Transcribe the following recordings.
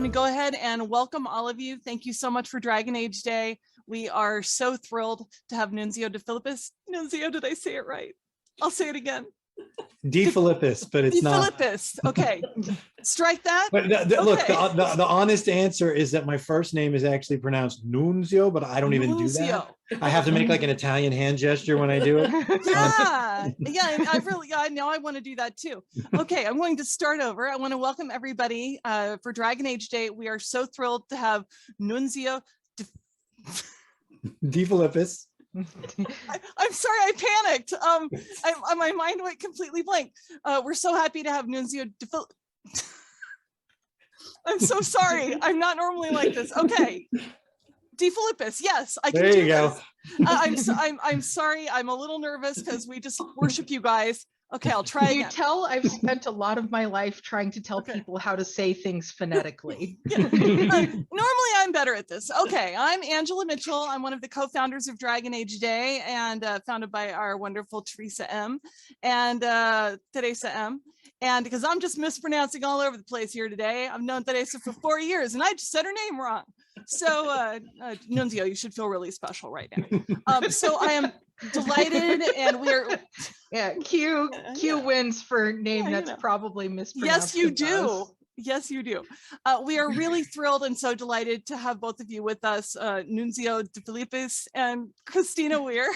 to go ahead and welcome all of you. Thank you so much for Dragon Age Day. We are so thrilled to have Nunzio De Philippis. Nunzio, did I say it right? I'll say it again. De Philippis, but it's not. De Philippis. Okay, strike that. But look, the honest answer is that my first name is actually pronounced Nunzio, but I don't even do that. I have to make like an Italian hand gesture when I do it. Yeah, and I know I want to do that too. Okay, I'm going to start over. I want to welcome everybody for Dragon Age Day. We are so thrilled to have Nunzio De Philippis. I'm sorry, I panicked. My mind went completely blank. We're so happy to have Nunzio De Philippis. I'm so sorry. I'm not normally like this. Okay. De Philippis, yes, I can there do you go. this. I'm sorry. I'm a little nervous because we just worship you guys. Okay, I'll try again. You tell I've spent a lot of my life trying to tell people how to say things phonetically. Yeah. Normally I'm better at this. Okay, I'm Angela Mitchell. I'm one of the co-founders of Dragon Age Day and founded by our wonderful Teresa M. and Teresa M. And because I'm just mispronouncing all over the place here today, I've known Teresa for 4 years and I just said her name wrong. So Nunzio, you should feel really special right now. So I am delighted and we're Q wins for name that's probably mispronounced. Yes, you do. Yes, you do. We are really thrilled and so delighted to have both of you with us, Nunzio De Philippis and Christina Weir.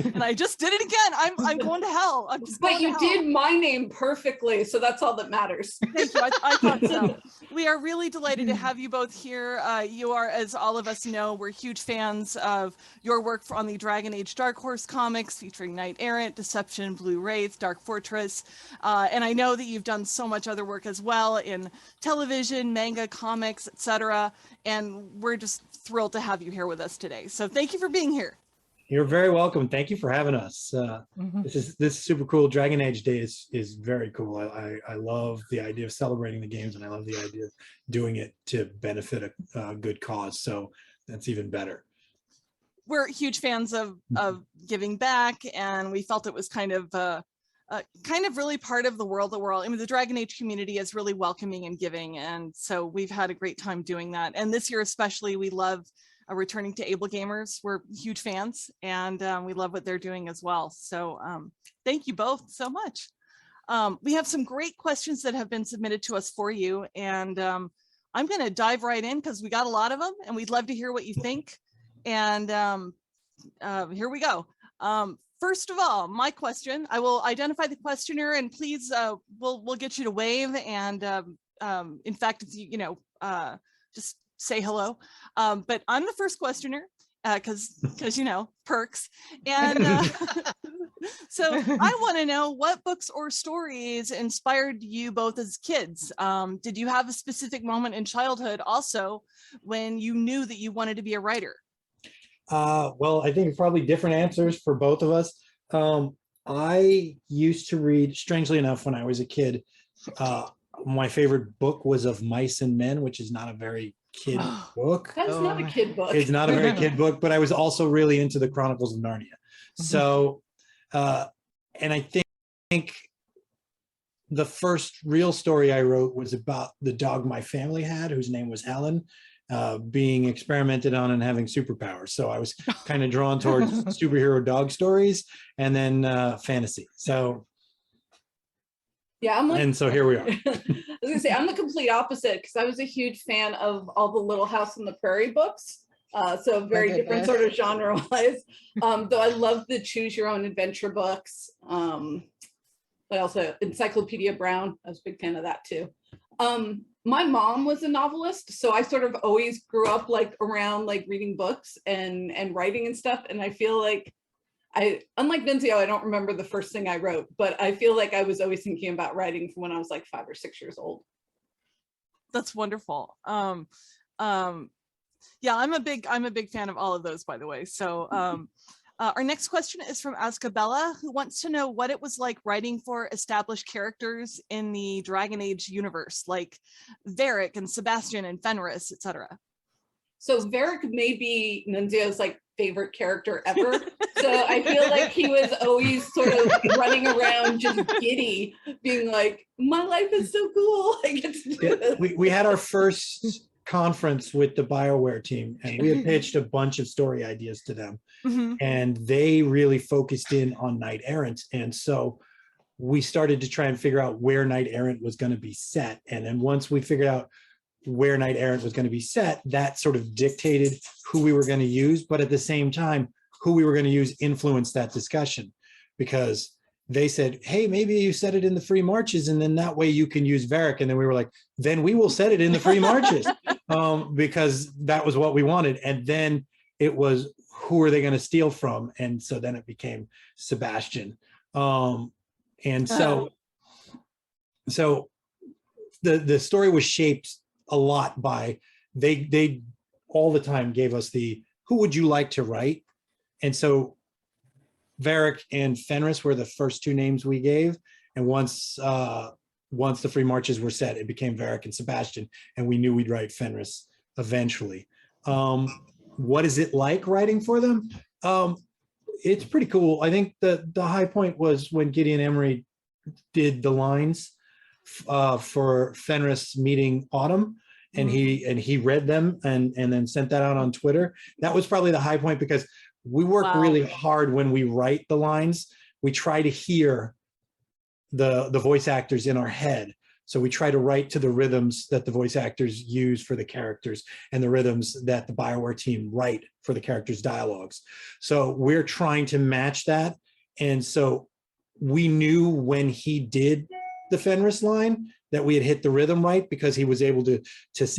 And I just did it again. I'm going to hell. But you did my name perfectly, so that's all that matters. Thank you. I thought so. We are really delighted to have you both here. You are, as all of us know, we're huge fans of your work on the Dragon Age Dark Horse comics featuring Knight Errant, Deception, Blue Wraith, Dark Fortress. And I know that you've done so much other work as well in television, manga, comics, etc. And we're just thrilled to have you here with us today. So thank you for being here. You're very welcome. Thank you for having us. This is super cool. Dragon Age Day is very cool. I love the idea of celebrating the games, and I love the idea of doing it to benefit a good cause. So that's even better. We're huge fans of giving back, and we felt it was kind of really part of the world that we're all. I mean, the Dragon Age community is really welcoming and giving, and so we've had a great time doing that. And this year especially, we love returning to Able Gamers. We're huge fans and we love what they're doing as well. So thank you both so much. We have some great questions that have been submitted to us for you. And I'm gonna dive right in because we got a lot of them and we'd love to hear what you think. And here we go. First of all, my question, I will identify the questioner and please, we'll get you to wave. And in fact, if you just say hello. But I'm the first questioner because perks. And so I want to know what books or stories inspired you both as kids. Did you have a specific moment in childhood also when you knew that you wanted to be a writer? Well, I think probably different answers for both of us. I used to read, strangely enough, when I was a kid, my favorite book was Of Mice and Men, which is not a very kid book. That's not a kid book. It's not a very kid book, but I was also really into the Chronicles of Narnia. So, and I think the first real story I wrote was about the dog my family had, whose name was Helen, being experimented on and having superpowers. So I was kind of drawn towards superhero dog stories and then fantasy. So yeah, and so here we are. I was gonna say I'm the complete opposite because I was a huge fan of all the Little House on the Prairie books. So very different sort of genre wise. Though I love the choose your own adventure books. But also Encyclopedia Brown. I was a big fan of that too. My mom was a novelist, so I sort of always grew up like around like reading books and writing and stuff. And I feel like unlike Nunzio, I don't remember the first thing I wrote, but I feel like I was always thinking about writing from when I was like 5 or 6 years old. That's wonderful. Yeah, I'm a big fan of all of those, by the way. So our next question is from Ascabella, who wants to know what it was like writing for established characters in the Dragon Age universe, like Varric and Sebastian and Fenris, etc. So Varric may be Nunzio's like favorite character ever. So I feel like he was always sort of running around just giddy, being like, my life is so cool. I get to do this. We had our first conference with the BioWare team, and we had pitched a bunch of story ideas to them, Mhm. and they really focused in on Knight Errant. And so we started to try and figure out where Knight Errant was going to be set. And then once we figured out where Knight Errant was going to be set, that sort of dictated who we were going to use. But at the same time, who we were going to use influenced that discussion, because they said, hey, maybe you set it in the Free Marches, and then that way you can use Varric. And then we were like, then we will set it in the Free Marches, because that was what we wanted. And then it was, who are they going to steal from? And so then it became Sebastian. And so the story was shaped a lot by, they all the time gave us the, who would you like to write? And so Varric and Fenris were the first two names we gave. And once the Free Marches were set, it became Varric and Sebastian, and we knew we'd write Fenris eventually. What is it like writing for them? It's pretty cool. I think the high point was when Gideon Emery did the lines for Fenris meeting Autumn, and he read them and then sent that out on Twitter. That was probably the high point, because we work really hard when we write the lines. We try to hear the voice actors in our head. So we try to write to the rhythms that the voice actors use for the characters, and the rhythms that the BioWare team write for the characters' dialogues. So we're trying to match that. And so we knew when he did the Fenris line that we had hit the rhythm right, because he was able to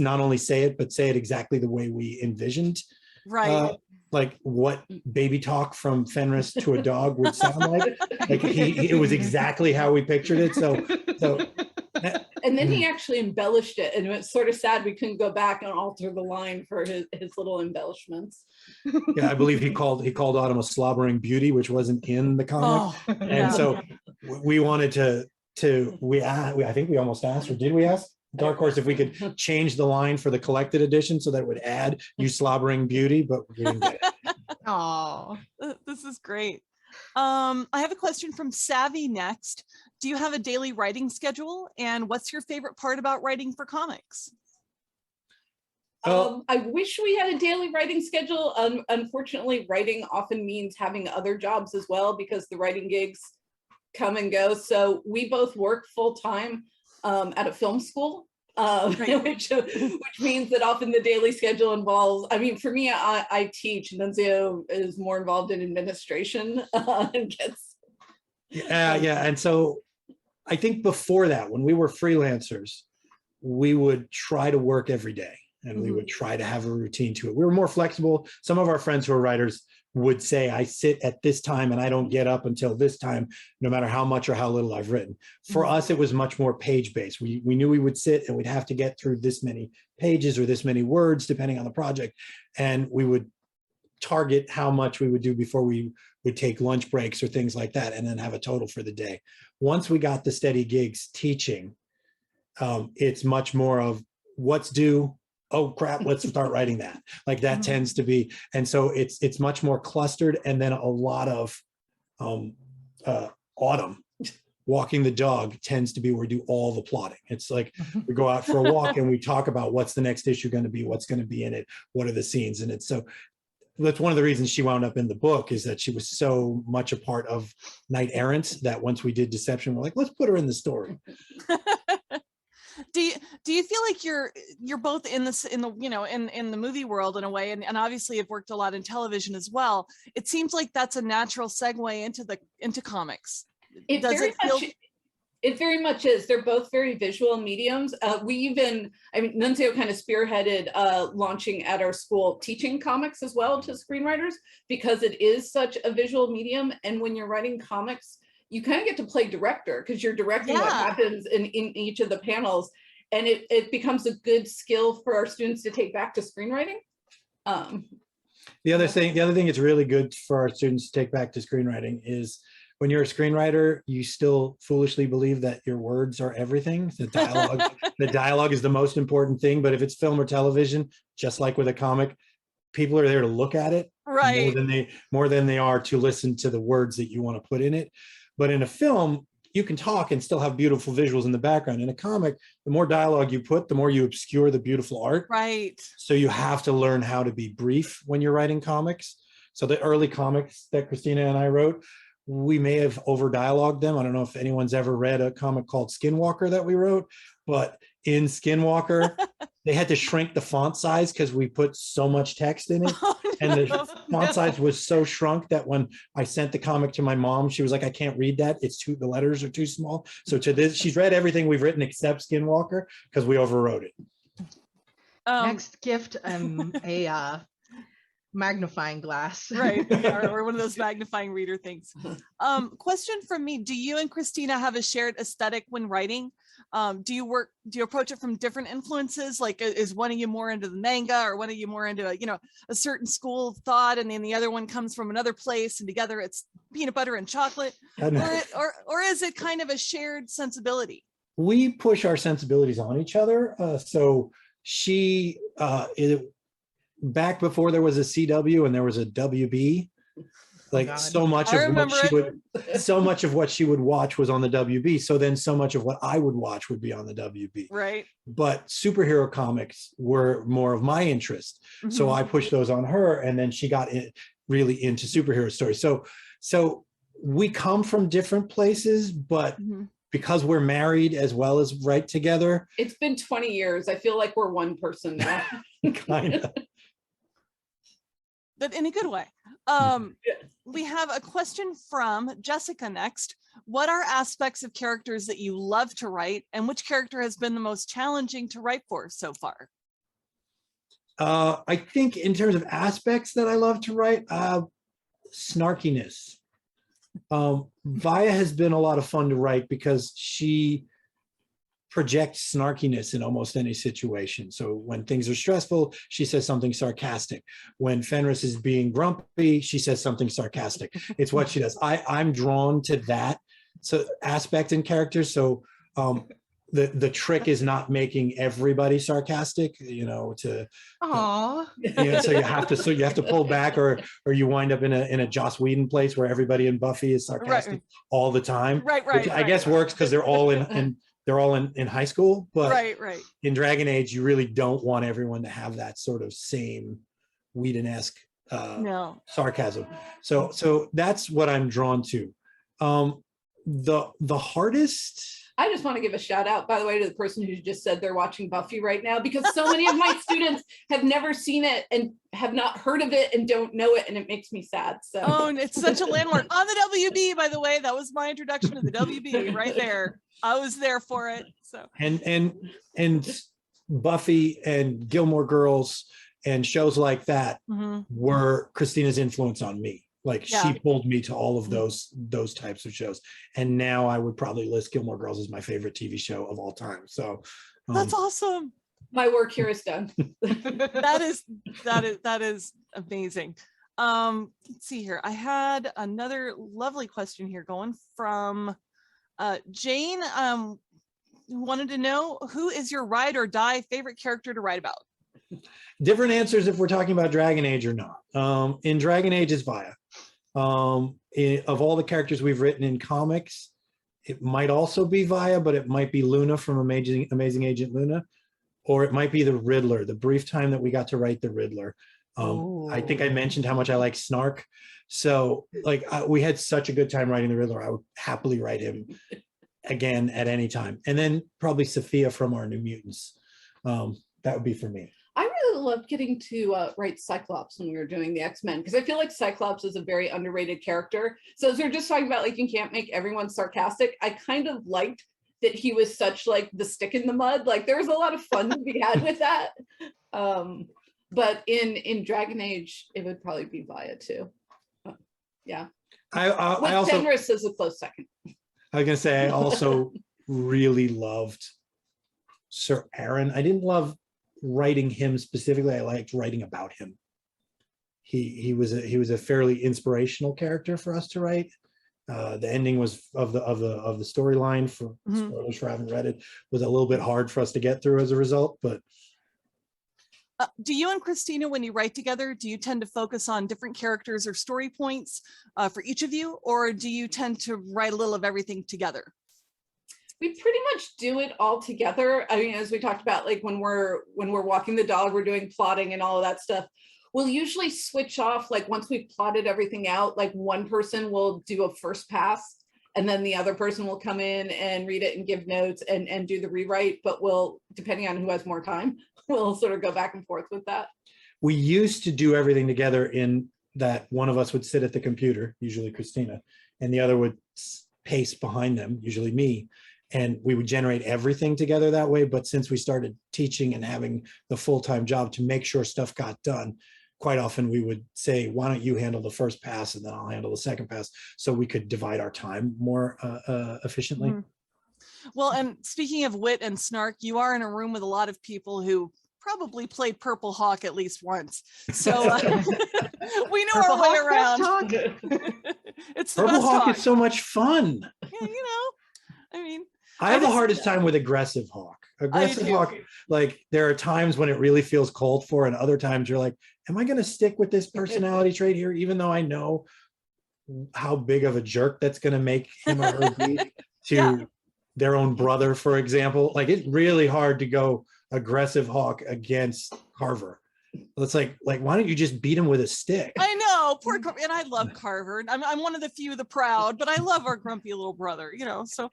not only say it, but say it exactly the way we envisioned. Right. Like what baby talk from Fenris to a dog would sound like. Like it was exactly how we pictured it. So and then he actually embellished it, and it's sort of sad we couldn't go back and alter the line for his little embellishments. Yeah, I believe he called Autumn a slobbering beauty, which wasn't in the comic. And so we wanted to I think we almost asked, or did we ask Dark Horse if we could change the line for the collected edition so that it would add "you slobbering beauty," but we didn't get it. Oh, This is great. I have a question from Savvy next. Do you have a daily writing schedule? And what's your favorite part about writing for comics? I wish we had a daily writing schedule. Unfortunately, writing often means having other jobs as well, because the writing gigs come and go. So we both work full time at a film school, which means that often the daily schedule involves, I mean, for me, I teach. Nunzio is more involved in administration and gets. Yeah. And so I think before that, when we were freelancers, we would try to work every day, and we would try to have a routine to it. We were more flexible. Some of our friends who are writers would say, I sit at this time and I don't get up until this time, no matter how much or how little I've written. For us, it was much more page-based. We knew we would sit and we'd have to get through this many pages or this many words, depending on the project. And we would target how much we would do before we would take lunch breaks or things like that, and then have a total for the day. Once we got the steady gigs teaching, it's much more of what's due. Oh crap, let's start writing that. Like that tends to be, and so it's much more clustered. And then a lot of Autumn walking the dog tends to be where we do all the plotting. It's like we go out for a walk and we talk about what's the next issue going to be, what's going to be in it, what are the scenes. And it's so that's one of the reasons she wound up in the book, is that she was so much a part of Knight Errant that once we did Deception, we're like, let's put her in the story. Do you feel like you're both in the movie world in a way, and obviously have worked a lot in television as well? It seems like that's a natural segue into comics. It very much is. They're both very visual mediums. Nunzio kind of spearheaded launching at our school teaching comics as well to screenwriters, because it is such a visual medium. And when you're writing comics, you kind of get to play director, because you're directing what happens in each of the panels. And it becomes a good skill for our students to take back to screenwriting. The other thing it's really good for our students to take back to screenwriting is, when you're a screenwriter, you still foolishly believe that your words are everything. The dialogue is the most important thing. But if it's film or television, just like with a comic, people are there to look at it more than they are to listen to the words that you want to put in it. But in a film, you can talk and still have beautiful visuals in the background. In a comic, the more dialogue you put, the more you obscure the beautiful art. Right. So you have to learn how to be brief when you're writing comics. So the early comics that Christina and I wrote, we may have over dialogued them. I don't know if anyone's ever read a comic called Skinwalker that we wrote, but in Skinwalker, they had to shrink the font size because we put so much text in it. Oh, And the no, font no. size was so shrunk that when I sent the comic to my mom, she was like, I can't read that. The letters are too small. So to this, she's read everything we've written except Skinwalker because we overwrote it. Next gift, a magnifying glass. Right. Or one of those magnifying reader things. Question from me. Do you and Christina have a shared aesthetic when writing? Do you approach it from different influences? Like, is one of you more into the manga, or one of you more into a certain school of thought, and then the other one comes from another place, and together it's peanut butter and chocolate? Or is it kind of a shared sensibility? We push our sensibilities on each other. So she, back before there was a CW and there was a WB, like God. so much I of what remember she would, so much of what she would watch was on the WB. So then so much of what I would watch would be on the WB. Right. But superhero comics were more of my interest. So Mhm. I pushed those on her, and then she got really into superhero stories. So we come from different places, but Mhm. because we're married as well as write together, It's been 20 years. I feel like we're one person now. kind of. But in a good way. We have a question from Jessica next. What are aspects of characters that you love to write, and which character has been the most challenging to write for so far? I think in terms of aspects that I love to write, snarkiness. Via has been a lot of fun to write because she projects snarkiness in almost any situation. So when things are stressful, she says something sarcastic. When Fenris is being grumpy, she says something sarcastic. It's what she does. I'm drawn to that aspect in characters. So the trick is not making everybody sarcastic, Aw. so you have to pull back, or you wind up in a Joss Whedon place where everybody in Buffy is sarcastic all the time. Right. Which I guess works because they're all in high school, but Right. in Dragon Age, you really don't want everyone to have that sort of same Whedon-esque No. sarcasm. So that's what I'm drawn to. The hardest. I just want to give a shout out, by the way, to the person who just said they're watching Buffy right now, because so many of my students have never seen it and have not heard of it and don't know it, and it makes me sad. So And it's such a landmark on the WB, by the way. That was my introduction to the WB right there. I was there for it. So And Buffy and Gilmore Girls and shows like that Mhm. were Christina's influence on me. Like Yeah. she pulled me to all of those types of shows. And now I would probably list Gilmore Girls as my favorite TV show of all time. So That's awesome. my work here is done. That is amazing. Let's see here. I had another lovely question here going from Jane, who wanted to know, who is your ride or die favorite character to write about? different answers if we're talking about Dragon Age or not. In Dragon Age, it's Via. Of all the characters we've written in comics, it might also be Via, but it might be Luna from Amazing Agent Luna, or it might be the Riddler, the brief time that we got to write the Riddler. I think I mentioned how much I like Snark. So we had such a good time writing the Riddler. I would happily write him again at any time. And then probably Sophia from our New Mutants. That would be for me. I really loved getting to write Cyclops when we were doing the X-Men, because I feel like Cyclops is a very underrated character. So as we we're just talking about, like, you can't make everyone sarcastic, I kind of liked that he was such like the stick in the mud. Like there was a lot of fun to be had with that. But in Dragon Age, it would probably be Via too. Yeah. I also Fenris is a close second. I was gonna say I also really loved Sir Aaron. I didn't love writing him specifically. I liked writing about him. He was a fairly inspirational character for us to write. The ending was of the storyline for spoilers for haven't read it, was a little bit hard for us to get through as a result. But do you and Christina, when you write together, do you tend to focus on different characters or story points for each of you, or do you tend to write a little of everything together? We pretty much do it all together. I mean, as we talked about, like when we're walking the dog, we're doing plotting and all of that stuff. We'll usually switch off, like once we've plotted everything out, like one person will do a first pass and then the other person will come in and read it and give notes and do the rewrite. But we'll, depending on who has more time, we'll sort of go back and forth with that. We used to do everything together in that one of us would sit at the computer, usually Christina, and the other would pace behind them, usually me. And we would generate everything together that way. But since we started teaching and having the full-time job to make sure stuff got done, quite often we would say, why don't you handle the first pass and then I'll handle the second pass, so we could divide our time more efficiently. Mhm. Well, and speaking of wit and snark, you are in a room with a lot of people who probably played Purple Hawk at least once. So we know Purple our way Hawk, best around. talk. It's the Purple best Hawk talk. is so much fun. Yeah, I mean, I have the just- hardest time with aggressive Hawk. Aggressive too. Hawk, like there are times when it really feels called for, and other times you're like, am I going to stick with this personality trait here, even though I know how big of a jerk that's going to make him or her be to Yeah. their own brother, for example. Like it's really hard to go aggressive Hawk against Carver. It's like why don't you just beat him with a stick? I know, poor Carver, and I love Carver. I'm one of the few, the proud, but I love our grumpy little brother, so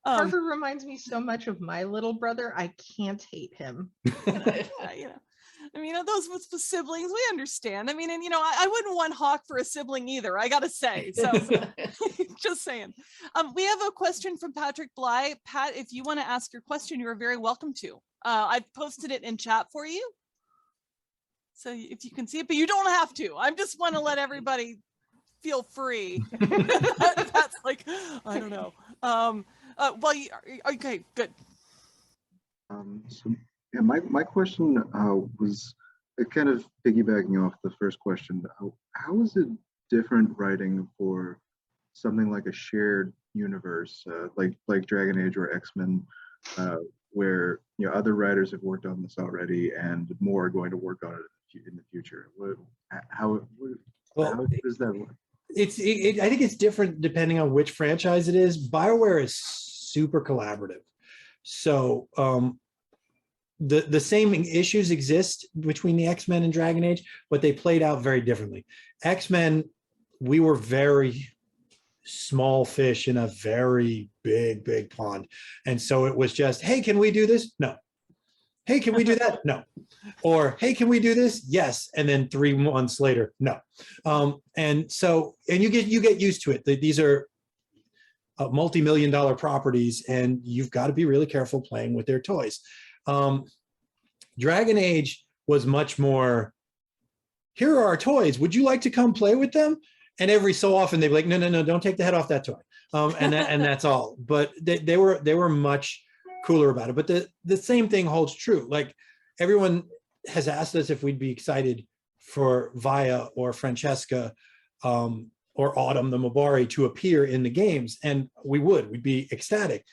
Carver reminds me so much of my little brother. I can't hate him. I mean, those with siblings, we understand. I mean, and I wouldn't want Hawk for a sibling either, I gotta say. So just saying. We have a question from Patrick Bly. Pat, if you want to ask your question, you're very welcome to. I've posted it in chat for you, so if you can see it, but you don't have to. I just want to let everybody feel free. That's like, I don't know. Okay, good. So yeah, my question was kind of piggybacking off the first question. How is it different writing for something like a shared universe, like Dragon Age or X-Men, where other writers have worked on this already and more are going to work on it in the future? How does that work? I think it's different depending on which franchise it is. BioWare is super collaborative. So the same issues exist between the X-Men and Dragon Age, but they played out very differently. X-Men, we were very small fish in a very big pond. And so it was just, hey, can we do this? No. Hey, can we do that? No. Or, hey, can we do this? Yes. And then 3 months later, no. And you get used to it. These are multi-million-dollar properties, and you've got to be really careful playing with their toys. Dragon Age was much more, here are our toys. Would you like to come play with them? And every so often they'd be like, no, don't take the head off that toy. And that's all. But they were much cooler about it. But the same thing holds true. Like everyone has asked us if we'd be excited for Vaya or Francesca or Autumn the Mabari to appear in the games. And we'd be ecstatic.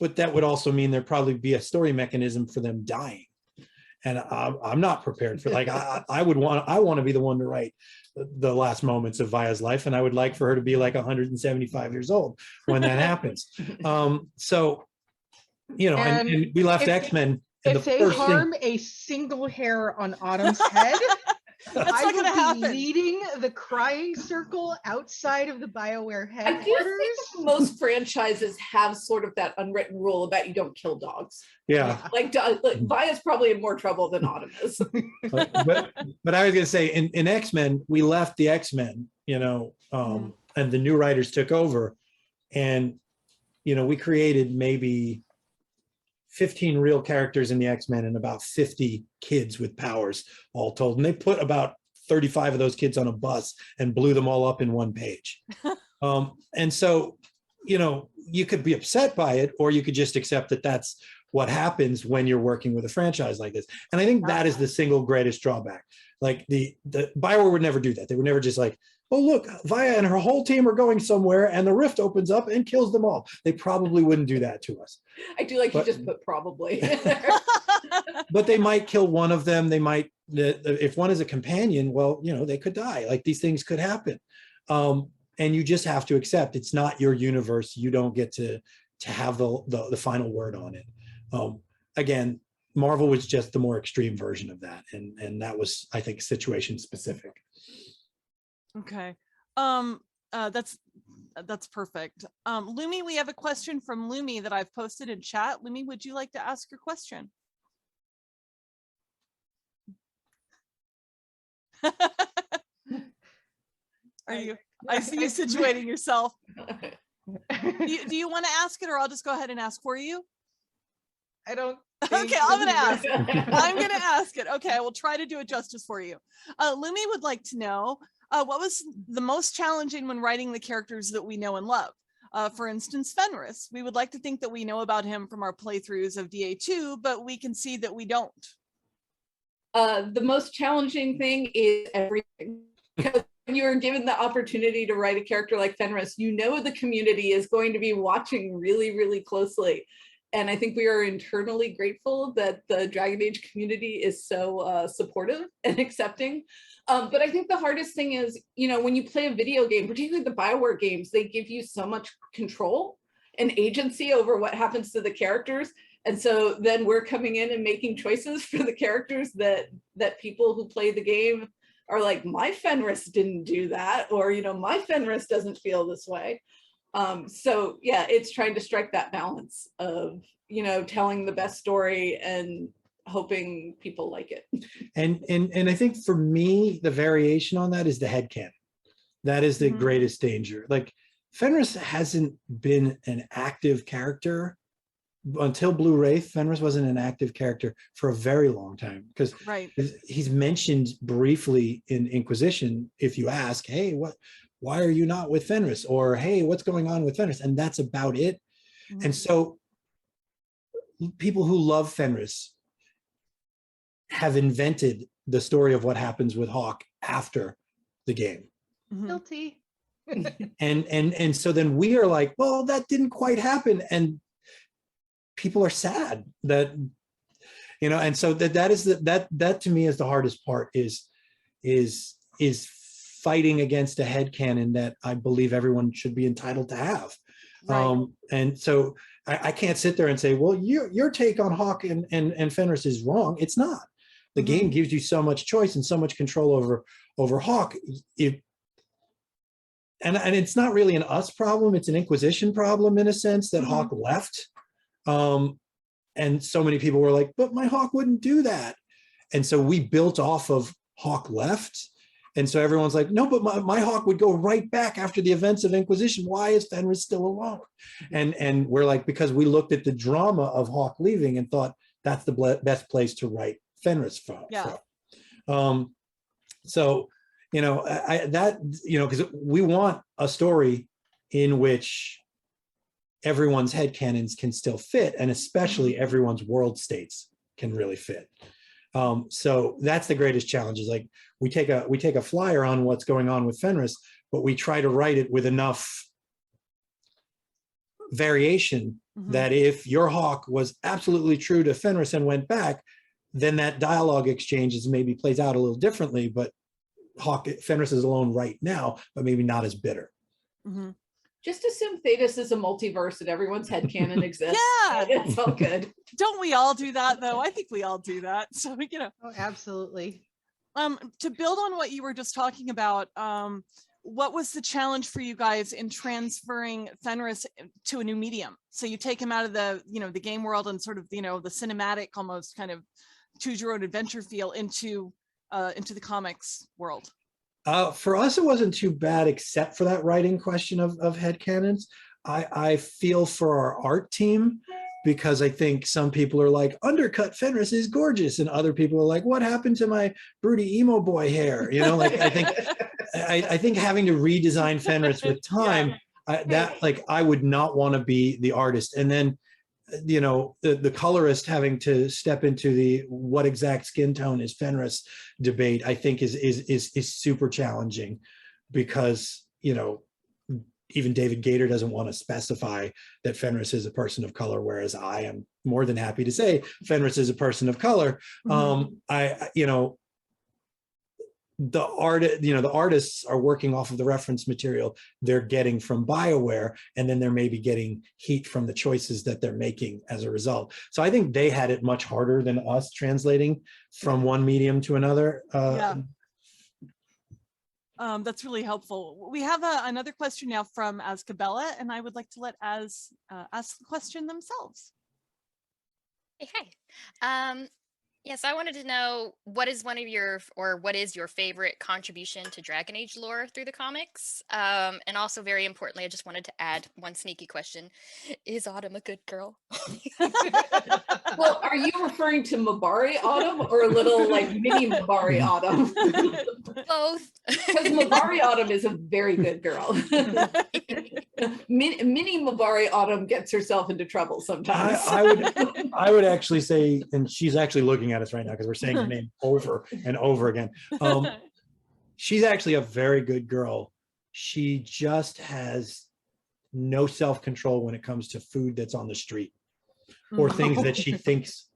But that would also mean there'd probably be a story mechanism for them dying. And I'm not prepared for, like, I want to be the one to write the last moments of Vaya's life. And I would like for her to be like 175 years old when that happens. So, and we left X-Men. If they harm a single hair on Autumn's head, That's I not will gonna be happen. leading the crying circle outside of the BioWare I headquarters. do think that most franchises have sort of that unwritten rule about you don't kill dogs. Yeah. Like Vaya's probably in more trouble than Autumn is. But I was going to say in X-Men, we left the X-Men, and the new writers took over, and, we created maybe 15 real characters in the X-Men and about 50 kids with powers all told. And they put about 35 of those kids on a bus and blew them all up in one page. And so, you could be upset by it, or you could just accept that that's what happens when you're working with a franchise like this. And I think that is the single greatest drawback. Like the BioWare would never do that. They would never just like, oh, look, Vaya and her whole team are going somewhere and the rift opens up and kills them all. They probably wouldn't do that to us. I do like you just put probably. But they might kill one of them. They might, if one is a companion, well, they could die. Like these things could happen. And you just have to accept it's not your universe. You don't get to to have the final word on it. Again, Marvel was just the more extreme version of that, and that was, I think, situation specific. Okay. That's perfect. Lumi, we have a question from Lumi that I've posted in chat. Lumi, would you like to ask your question? Are you, I see you situating yourself. Do you want to ask it, or I'll just go ahead and ask for you? I don't. Okay, I'm going to ask. it. I'm going to ask it. Okay, I will try to do it justice for you. Lumi would like to know, what was the most challenging when writing the characters that we know and love? For instance, Fenris. We would like to think that we know about him from our playthroughs of DA2, but we can see that we don't. The most challenging thing is everything. Because when you're given the opportunity to write a character like Fenris, you know the community is going to be watching really, really closely. And I think we are internally grateful that the Dragon Age community is so supportive and accepting. But I think the hardest thing is, you know, when you play a video game, particularly the BioWare games, they give you so much control and agency over what happens to the characters. And so then we're coming in and making choices for the characters that people who play the game are like, my Fenris didn't do that, or, you know, my Fenris doesn't feel this way. So yeah, it's trying to strike that balance of, you know, telling the best story and hoping people like it. And I think for me, the variation on that is the headcanon. That is the greatest danger. Like, Fenris hasn't been an active character until Blue Wraith. Fenris wasn't an active character for a very long time, because Right. he's mentioned briefly in Inquisition. If you ask, hey, why are you not with Fenris? Or, hey, what's going on with Fenris? And that's about it. And so people who love Fenris have invented the story of what happens with Hawk after the game. Guilty. And so then we are like, well, that didn't quite happen. And people are sad that, you know, and so that is that to me is the hardest part, is fighting against a headcanon that I believe everyone should be entitled to have. Right. And so I can't sit there and say, well, your take on Hawk and Fenris is wrong. It's not. The game gives you so much choice and so much control over Hawk. And it's not really an us problem. It's an Inquisition problem, in a sense, that Hawk left. And so many people were like, but my Hawk wouldn't do that. And so we built off of Hawk left. And so everyone's like, no, but my Hawk would go right back after the events of Inquisition. Why is Fenris still alone? And we're like, because we looked at the drama of Hawk leaving and thought that's the best place to write Fenris from. Yeah. So, you know, because we want a story in which everyone's headcanons can still fit, and especially everyone's world states can really fit. So that's the greatest challenge, is like, we take a flyer on what's going on with Fenris, but we try to write it with enough variation that if your Hawk was absolutely true to Fenris and went back, then that dialogue exchanges maybe plays out a little differently, but Fenris is alone right now, but maybe not as bitter. Just assume Thetis is a multiverse and everyone's headcanon exists. Yeah. It's all good. Don't we all do that, though? I think we all do that. So, you know. Oh, absolutely. To build on what you were just talking about, what was the challenge for you guys in transferring Fenris to a new medium? So you take him out of the, you know, the game world and sort of, you know, the cinematic, almost kind of choose your own adventure feel into the comics world. For us, it wasn't too bad, except for that writing question of headcanons. I feel for our art team, because I think some people are like, undercut Fenris is gorgeous, and other people are like, what happened to my broody emo boy hair? You know, like, I think having to redesign Fenris with time, I would not want to be the artist, and then, you know, the colorist having to step into the what exact skin tone is Fenris debate, I think is super challenging, because, you know, even David Gator doesn't want to specify that Fenris is a person of color, whereas I am more than happy to say Fenris is a person of color. You know, the artists are working off of the reference material they're getting from BioWare, and then they're maybe getting heat from the choices that they're making as a result. So I think they had it much harder than us translating from one medium to another. Yeah. That's really helpful. We have another question now from Azkabella, and I would like to let Az ask the question themselves. Hey. Yes, I wanted to know what is your favorite contribution to Dragon Age lore through the comics? And also, very importantly, I just wanted to add one sneaky question: is Autumn a good girl? Well, are you referring to Mabari Autumn or little like mini Mabari Autumn? Both. Because Mabari Autumn is a very good girl. Mini Mabari Autumn gets herself into trouble sometimes. I would actually say, and she's actually looking at us right now because we're saying her name over and over again. She's actually a very good girl. She just has no self-control when it comes to food that's on the street, or things that she thinks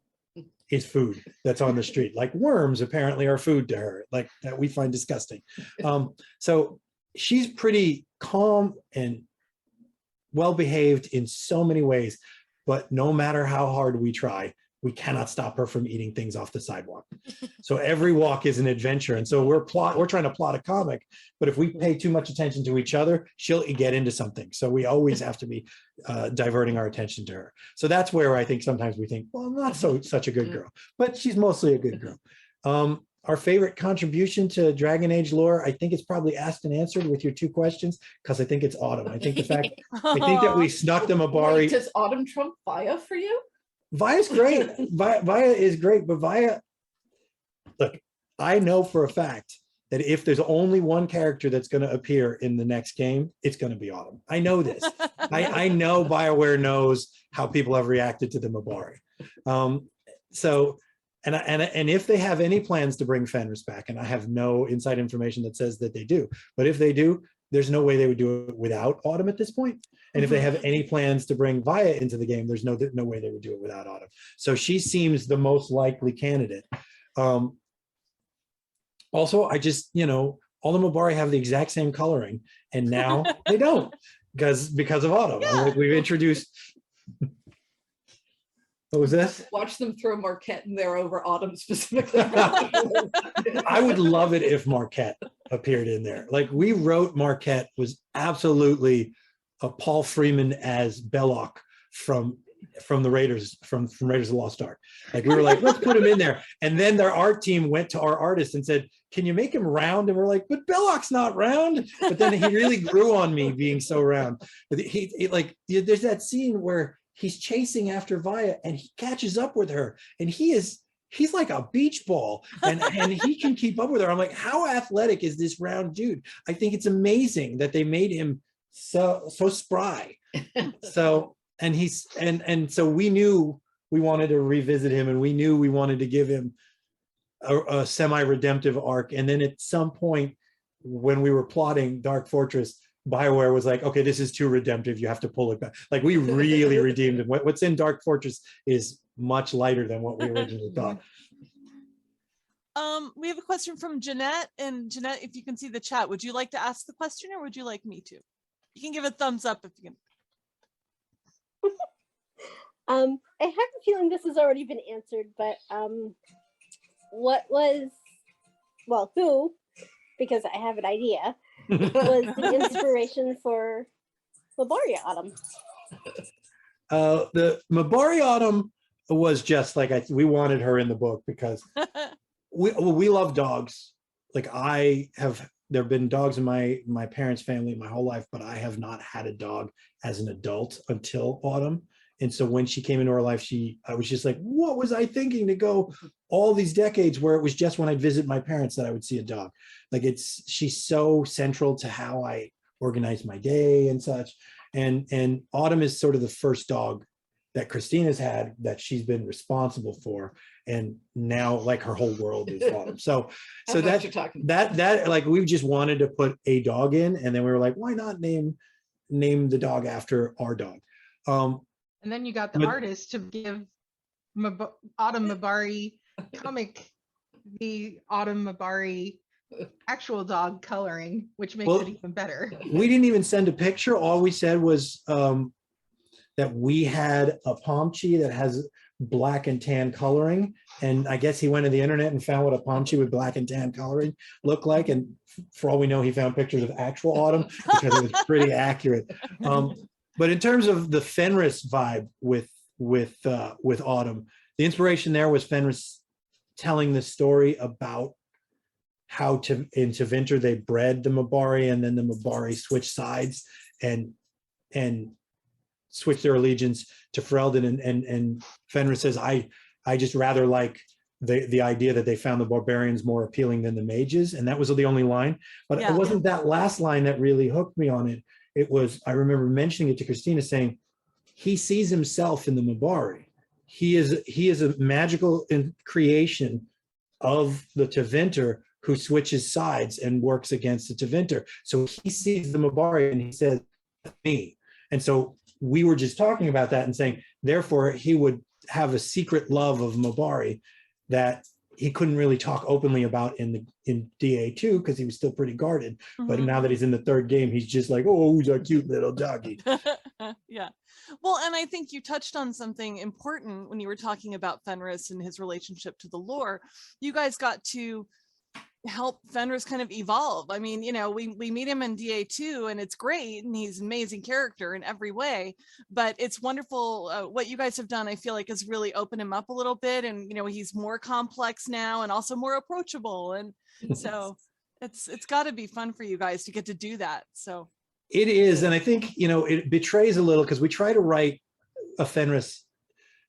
is food that's on the street. Like worms apparently are food to her, like that we find disgusting. So she's pretty calm and well-behaved in so many ways, but no matter how hard we try, we cannot stop her from eating things off the sidewalk. So every walk is an adventure. And so we're trying to plot a comic, but if we pay too much attention to each other, she'll get into something. So we always have to be diverting our attention to her. So that's where I think sometimes we think, well, I'm not such a good girl, but she's mostly a good girl. Our favorite contribution to Dragon Age lore, I think it's probably asked and answered with your two questions, because I think it's Autumn. I think that we snuck the Mabari. Wait, does Autumn trump Vaya for you? Vaya's great. Vaya is great, but Vaya, look, I know for a fact that if there's only one character that's going to appear in the next game, it's going to be Autumn. I know this. I know BioWare knows how people have reacted to the Mabari. And if they have any plans to bring Fenris back, and I have no inside information that says that they do, but if they do, there's no way they would do it without Autumn at this point. And if they have any plans to bring Vaya into the game, there's no way they would do it without Autumn. So she seems the most likely candidate. Also, I just, all the Mabari have the exact same coloring, and now they don't because of Autumn. Yeah. Like we've introduced. What was this? Watch them throw Marquette in there over Autumn specifically. I would love it if Marquette appeared in there. Like we wrote Marquette was absolutely a Paul Freeman as Belloc from the Raiders, from Raiders of the Lost Ark. Like we were like, let's put him in there. And then their art team went to our artist and said, can you make him round? And we're like, but Belloc's not round. But then he really grew on me being so round. But there's that scene where he's chasing after Vaya and he catches up with her, and he's like a beach ball, and he can keep up with her. I'm like, how athletic is this round dude? I think it's amazing that they made him so spry. So so we knew we wanted to revisit him, and we knew we wanted to give him a semi-redemptive arc. And then at some point when we were plotting Dark Fortress, BioWare was like, okay, this is too redemptive, you have to pull it back. Like we really redeemed him. What's in Dark Fortress is much lighter than what we originally thought. We have a question from Jeanette, and Jeanette, if you can see the chat, would you like to ask the question or would you like me to? You can give a thumbs up if you can. I have a feeling this has already been answered, but who, because I have an idea, was the inspiration for Mabari Autumn? The Mabari Autumn was just like, we wanted her in the book because we love dogs. Like there have been dogs in my parents' family my whole life, but I have not had a dog as an adult until Autumn. And so when she came into our life, I was just like, what was I thinking to go all these decades where it was just when I'd visit my parents that I would see a dog. Like she's so central to how I organize my day and such. And Autumn is sort of the first dog that Christina's had that she's been responsible for. And now like her whole world is Autumn. So that like we just wanted to put a dog in, and then we were like, why not name the dog after our dog? And then you got the artist to give Autumn Mabari comic, the Autumn Mabari actual dog coloring, which makes Well, it even better. We didn't even send a picture. All we said was that we had a Pomchi that has black and tan coloring. And I guess he went to the internet and found what a Pomchi with black and tan coloring looked like. And for all we know, he found pictures of actual Autumn because it was pretty accurate. But in terms of the Fenris vibe with Autumn, the inspiration there was Fenris telling the story about how in Tevinter they bred the Mabari, and then the Mabari switched sides and switched their allegiance to Ferelden. And Fenris says, I just rather like the idea that they found the barbarians more appealing than the mages. And that was the only line. But Yeah. it wasn't that last line that really hooked me on it. It was, I remember mentioning it to Christina, saying, he sees himself in the Mabari. He is a magical creation of the Tevinter who switches sides and works against the Tevinter. So he sees the Mabari and he says, me. And so we were just talking about that and saying, therefore, he would have a secret love of Mabari that he couldn't really talk openly about in DA2 because he was still pretty guarded. But Mhm. now that he's in the third game, he's just like, oh, he's a cute little doggy. Yeah. Well, and I think you touched on something important when you were talking about Fenris and his relationship to the lore. You guys got to help Fenris kind of evolve. I mean, you know, we meet him in DA2 and it's great and he's an amazing character in every way, but it's wonderful what you guys have done. I feel like has really opened him up a little bit, and you know, he's more complex now and also more approachable, and so it's got to be fun for you guys to get to do that. So It is, and I think, you know, it betrays a little because we try to write a Fenris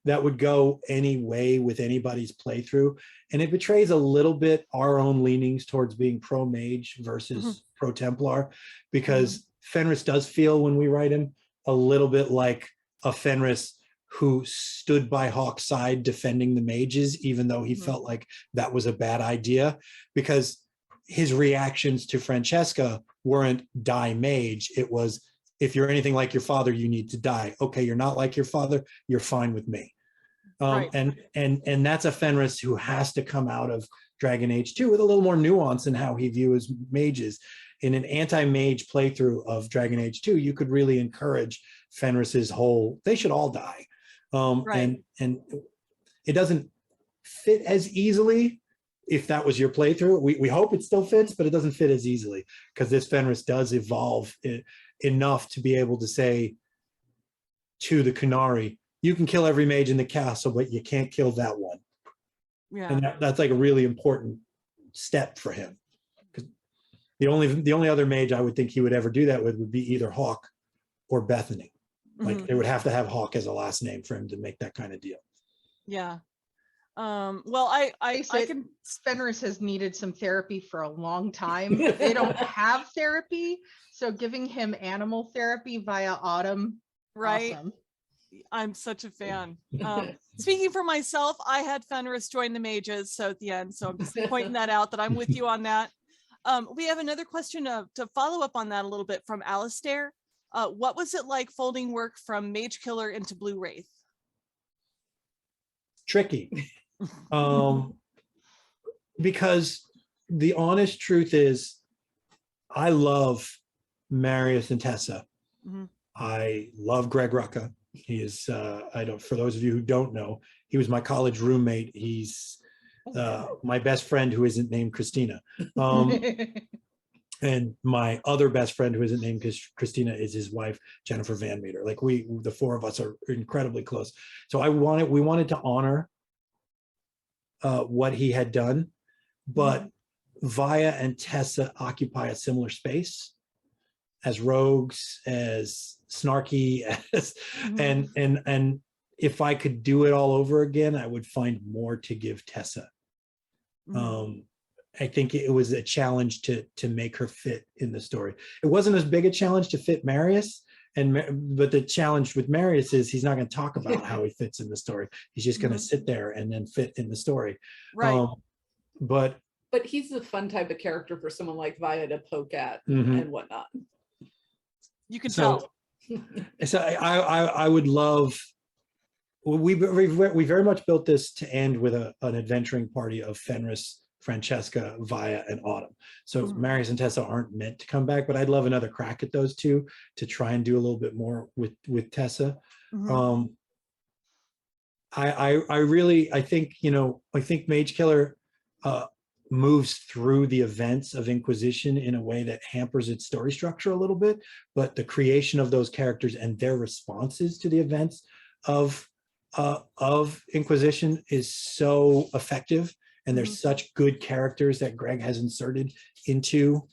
that would go any way with anybody's playthrough, and it betrays a little bit our own leanings towards being pro-mage versus pro-Templar, because Fenris does feel, when we write him, a little bit like a Fenris who stood by Hawk's side defending the mages, even though he felt like that was a bad idea, because his reactions to Francesca weren't die mage. It was, if you're anything like your father, you need to die. Okay, you're not like your father, you're fine with me. Right. And that's a Fenris who has to come out of Dragon Age 2 with a little more nuance in how he views mages. In an anti-mage playthrough of Dragon Age 2, you could really encourage Fenris's whole, they should all die. Right. And it doesn't fit as easily if that was your playthrough. We hope it still fits, but it doesn't fit as easily because this Fenris does evolve enough to be able to say to the Qunari, you can kill every mage in the castle, but you can't kill that one. Yeah. And that's like a really important step for him. Because the only other mage I would think he would ever do that with would be either Hawk or Bethany. Like they would have to have Hawk as a last name for him to make that kind of deal. Yeah. Well, I can. Fenris has needed some therapy for a long time. They don't have therapy, so giving him animal therapy via Autumn, Right. awesome. I'm such a fan. Speaking for myself, I had Fenris join the mages, so at the end, so I'm just pointing that out, that I'm with you on that. We have another question to follow up on that a little bit from Alistair. What was it like folding work from Mage Killer into Blue Wraith? Tricky. Because the honest truth is, I love Marius and Tessa. I love Greg Rucka. He is, for those of you who don't know, he was my college roommate. He's my best friend who isn't named Christina. And my other best friend who isn't named Christina is his wife, Jennifer Van Meter. Like the four of us are incredibly close. So we wanted to honor what he had done, but Vaya and Tessa occupy a similar space as rogues, as snarky, as and if I could do it all over again, I would find more to give Tessa. I think it was a challenge to make her fit in the story. It wasn't as big a challenge to fit Marius, but the challenge with Marius is he's not going to talk about how he fits in the story. He's just going to sit there and then fit in the story. Right. But he's the fun type of character for someone like Vaya to poke at and whatnot. You can tell. So I would love. We very much built this to end with an adventuring party of Fenris Francesca, Via, and Autumn. So Mhm. Marius and Tessa aren't meant to come back, but I'd love another crack at those two to try and do a little bit more with Tessa. Mhm. I think, you know, I think Mage Killer moves through the events of Inquisition in a way that hampers its story structure a little bit, but the creation of those characters and their responses to the events of Inquisition is so effective, and there's such good characters that Greg has inserted into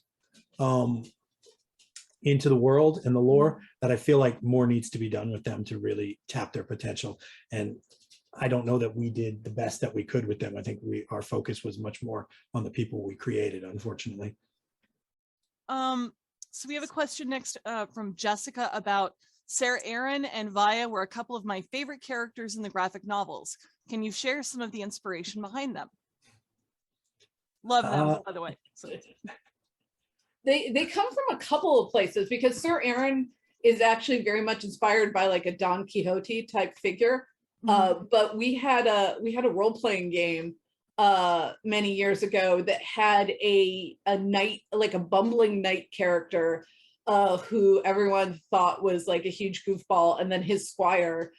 the world and the lore that I feel like more needs to be done with them to really tap their potential. And I don't know that we did the best that we could with them. I think our focus was much more on the people we created, unfortunately. So we have a question next from Jessica about Sarah Aaron and Via were a couple of my favorite characters in the graphic novels. Can you share some of the inspiration behind them? Love them, by the way. So. They come from a couple of places, because Sir Aaron is actually very much inspired by like a Don Quixote type figure. But we had a role-playing game many years ago that had a knight, like a bumbling knight character who everyone thought was like a huge goofball, and then his squire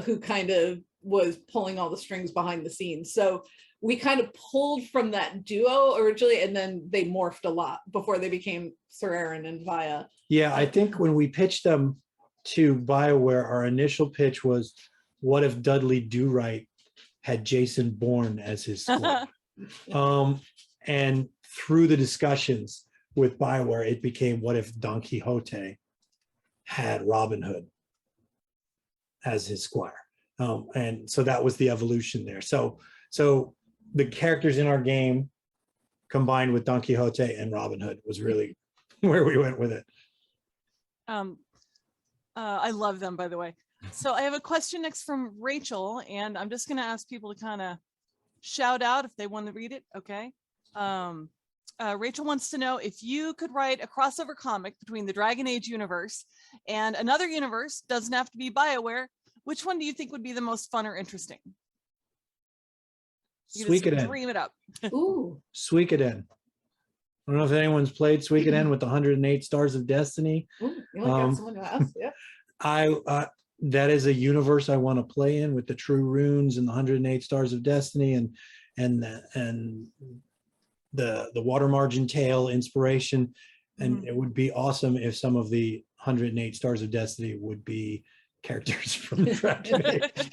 who kind of was pulling all the strings behind the scenes. So we kind of pulled from that duo originally, and then they morphed a lot before they became Sir Aaron and Via. Yeah, I think when we pitched them to BioWare, our initial pitch was, what if Dudley Do-Right had Jason Bourne as his squire? And through the discussions with BioWare, it became, what if Don Quixote had Robin Hood as his squire? And so that was the evolution there. So the characters in our game combined with Don Quixote and Robin Hood was really where we went with it. I love them, by the way. So I have a question next from Rachel, and I'm just going to ask people to kind of shout out if they want to read it. Okay. Rachel wants to know, if you could write a crossover comic between the Dragon Age universe and another universe, doesn't have to be BioWare, which one do you think would be the most fun or interesting? Suikoden. Dream it up. Ooh. Suikoden. I don't know if anyone's played Suikoden with the 108 Stars of Destiny. Ooh, you only got someone to ask. Yeah. That is a universe I want to play in, with the true runes and the 108 Stars of Destiny and the water margin tale inspiration. And it would be awesome if some of the 108 Stars of Destiny would be characters from the Dragon Age.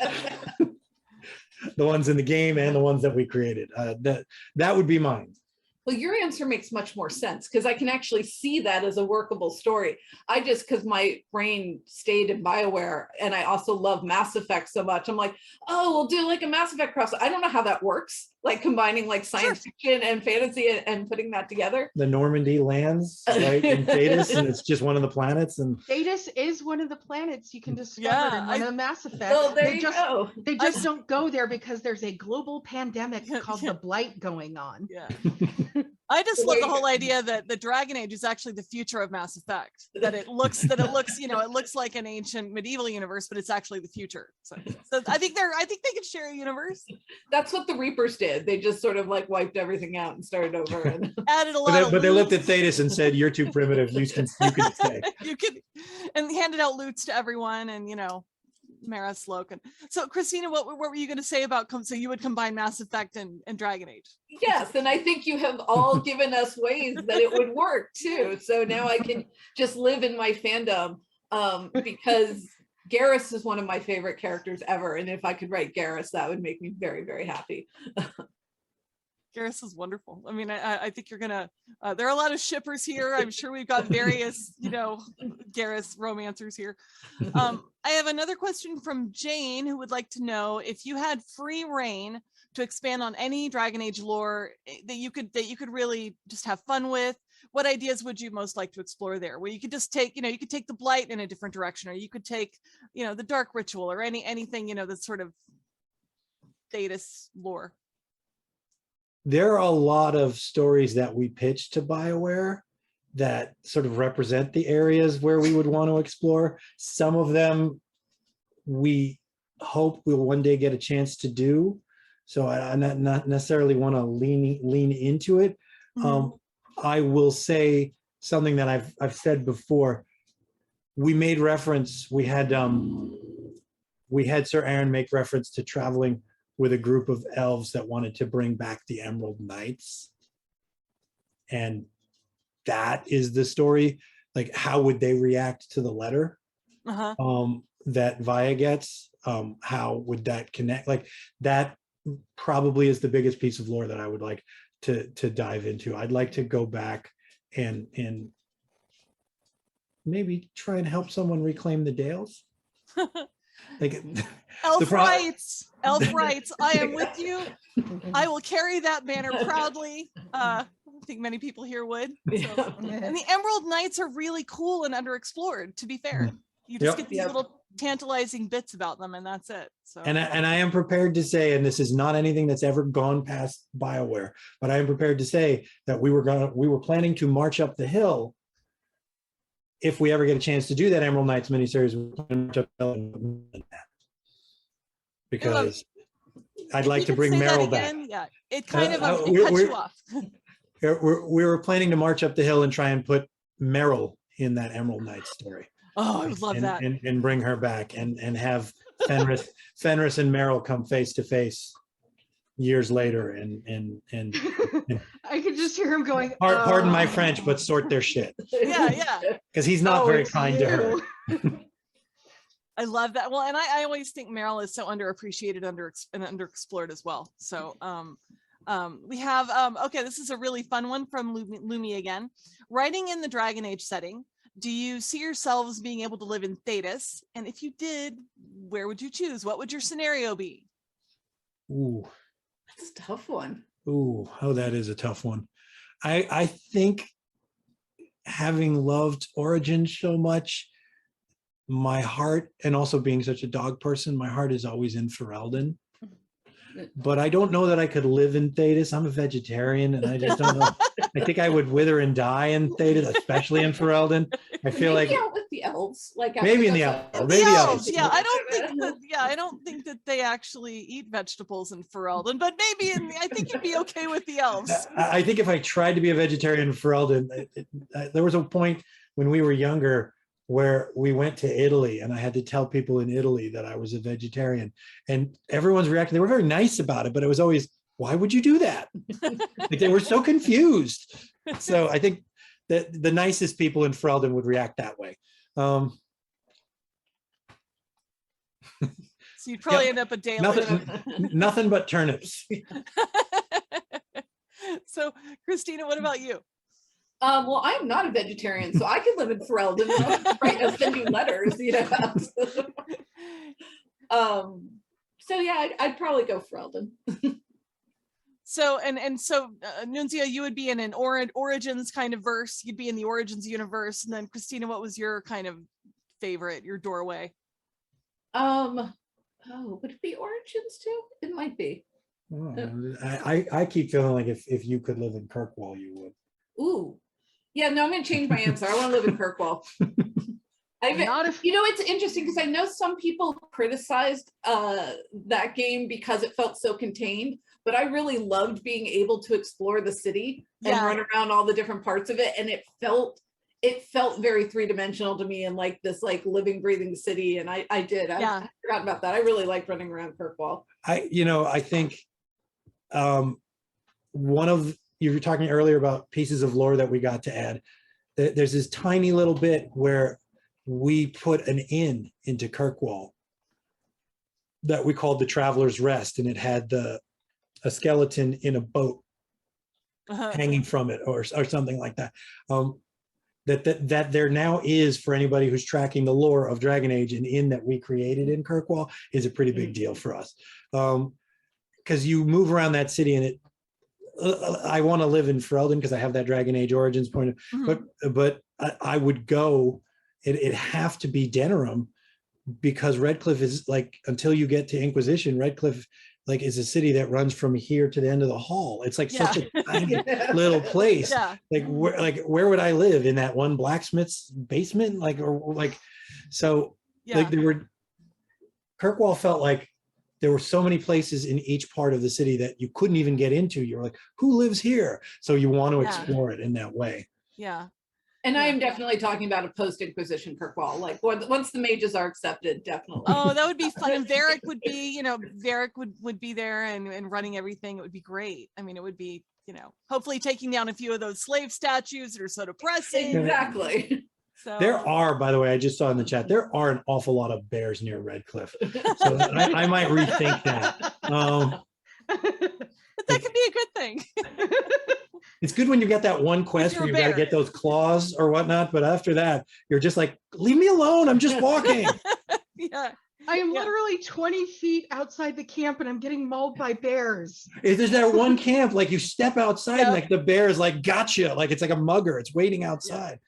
The ones in the game and the ones that we created. That would be mine. Well, your answer makes much more sense, because I can actually see that as a workable story. I just, because my brain stayed in BioWare, and I also love Mass Effect so much, I'm like, oh, we'll do like a Mass Effect cross. I don't know how that works, like combining like science fiction and fantasy and putting that together. The Normandy lands, right, in Thetis, and it's just one of the planets. And Thetis is one of the planets you can discover in one of Mass Effect. Well, there you go. They just don't go there because there's a global pandemic called the Blight going on. Yeah. I just love the whole idea that the Dragon Age is actually the future of Mass Effect. That it looks, you know, it looks like an ancient medieval universe, but it's actually the future. So I think they could share a universe. That's what the Reapers did. They just sort of like wiped everything out and started over and added a lot. But they looked at Thetis and said, "You're too primitive. You can stay." You could, and handed out loots to everyone, and you know, Mara Slokan. So Christina, what were you going to say about so you would combine Mass Effect and Dragon Age? Yes, and I think you have all given us ways that it would work too. So now I can just live in my fandom, because Garrus is one of my favorite characters ever, and if I could write Garrus, that would make me very, very happy. Garrus is wonderful. I mean, I think you're gonna, there are a lot of shippers here. I'm sure we've got various, you know, Garrus romancers here. I have another question from Jane, who would like to know, if you had free reign to expand on any Dragon Age lore that you could really just have fun with, what ideas would you most like to explore there? Where you could just take, you know, you could take the Blight in a different direction, or you could take, you know, the Dark Ritual, or anything, you know, that's sort of Thetis lore. There are a lot of stories that we pitched to BioWare that sort of represent the areas where we would want to explore. Some of them we hope we'll one day get a chance to do. So I not necessarily want to lean into it. Mhm. I will say something that I've said before. We made reference, we had Sir Aaron make reference to traveling with a group of elves that wanted to bring back the Emerald Knights. And that is the story. Like, how would they react to the letter that Vaya gets? How would that connect? Like, that probably is the biggest piece of lore that I would like to dive into. I'd like to go back and maybe try and help someone reclaim the Dales. Like, Elf pro- rights, elf rights. I am with you. I will carry that banner proudly. I think many people here would. So. And the Emerald Knights are really cool and underexplored, to be fair. You just get these little tantalizing bits about them, and that's it. So and I am prepared to say, and this is not anything that's ever gone past BioWare, but I am prepared to say that we were planning to march up the hill. If we ever get a chance to do that Emerald Knights miniseries, because I'd like to bring Meryl back. Yeah, it kind of it we're- cuts we're- you off. We were planning to march up the hill and try and put Meryl in that Emerald Knights story. Oh, I would love that. And bring her back and have Fenris and Meryl come face to face years later and I could just hear him going, pardon my French, but sort their shit. Yeah. Because he's not very it's kind to her. you." I love that. Well, and I always think Meryl is so underappreciated, and underexplored as well. So we have okay, this is a really fun one from Lumi again. Writing in the Dragon Age setting, do you see yourselves being able to live in Thedas? And if you did, where would you choose? What would your scenario be? Ooh. That's a tough one. Ooh, oh, that is a tough one. I think, having loved Origins so much, my heart, and also being such a dog person, my heart is always in Ferelden. But I don't know that I could live in Thedas. I'm a vegetarian, and I just don't know. I think I would wither and die in Thedas, especially in Ferelden. I feel Maybe like out with the elves, like maybe in the after elves. The Maybe elves, elves. yeah. I don't think that they actually eat vegetables in Ferelden, but maybe I think you'd be okay with the elves. I think if I tried to be a vegetarian in Ferelden, there was a point when we were younger where we went to Italy, and I had to tell people in Italy that I was a vegetarian, and everyone's reaction, they were very nice about it, but it was always, why would you do that? Like, they were so confused. So I think that the nicest people in Ferelden would react that way. So you'd probably end up a day Nothing but turnips. So Christina, what about you? Well, I'm not a vegetarian, so I could live in Ferelden and write offending letters, you know. So yeah, I'd probably go Ferelden. So so Nunzia, you would be in an Origins kind of verse. You'd be in the Origins universe, and then Christina, what was your kind of favorite, your doorway? Oh, would it be Origins too? It might be. I keep feeling like if you could live in Kirkwall, you would. Ooh, yeah. No, I'm gonna change my answer. I want to live in Kirkwall. Not if You know, it's interesting because I know some people criticized that game because it felt so contained, but I really loved being able to explore the city and run around all the different parts of it, and it felt very three-dimensional to me, and like this like living, breathing city. And I forgot about that. I really liked running around Kirkwall. I think one of, you were talking earlier about pieces of lore that we got to add. There's this tiny little bit where we put an inn into Kirkwall that we called the Traveler's Rest, and it had a skeleton in a boat hanging from it, or something like that. That there now is, for anybody who's tracking the lore of Dragon Age, an inn that we created in Kirkwall is a pretty big deal for us. Because you move around that city, and I want to live in Ferelden because I have that Dragon Age Origins point of, but I would go. It'd have to be Denerim, because Redcliffe is like, until you get to Inquisition, Redcliffe like is a city that runs from here to the end of the hall. It's like such a tiny little place. Like where would I live? In that one blacksmith's basement? Like there were, Kirkwall felt like there were so many places in each part of the city that you couldn't even get into. You're like, who lives here? So you want to Yeah. explore it in that way. Yeah. And I Yeah. am definitely talking about a post-Inquisition Kirkwall, like once the mages are accepted, definitely. Oh, that would be fun. And Varric would be, Varric would be there and running everything. It would be great. I mean, it would be, hopefully taking down a few of those slave statues that are so depressing. Exactly. So There are, by the way, I just saw in the chat, there are an awful lot of bears near Redcliffe. So I might rethink that. but that could be a good thing. It's good when you get that one quest you're where a you got to bear. get those claws or whatnot, but after that, you're just like, leave me alone. I'm just walking. Yeah. I am Yeah. literally 20 feet outside the camp and I'm getting mauled by bears. There's that one camp, like you step outside, and Yep. like the bear is like, gotcha. Like it's like a mugger. It's waiting outside.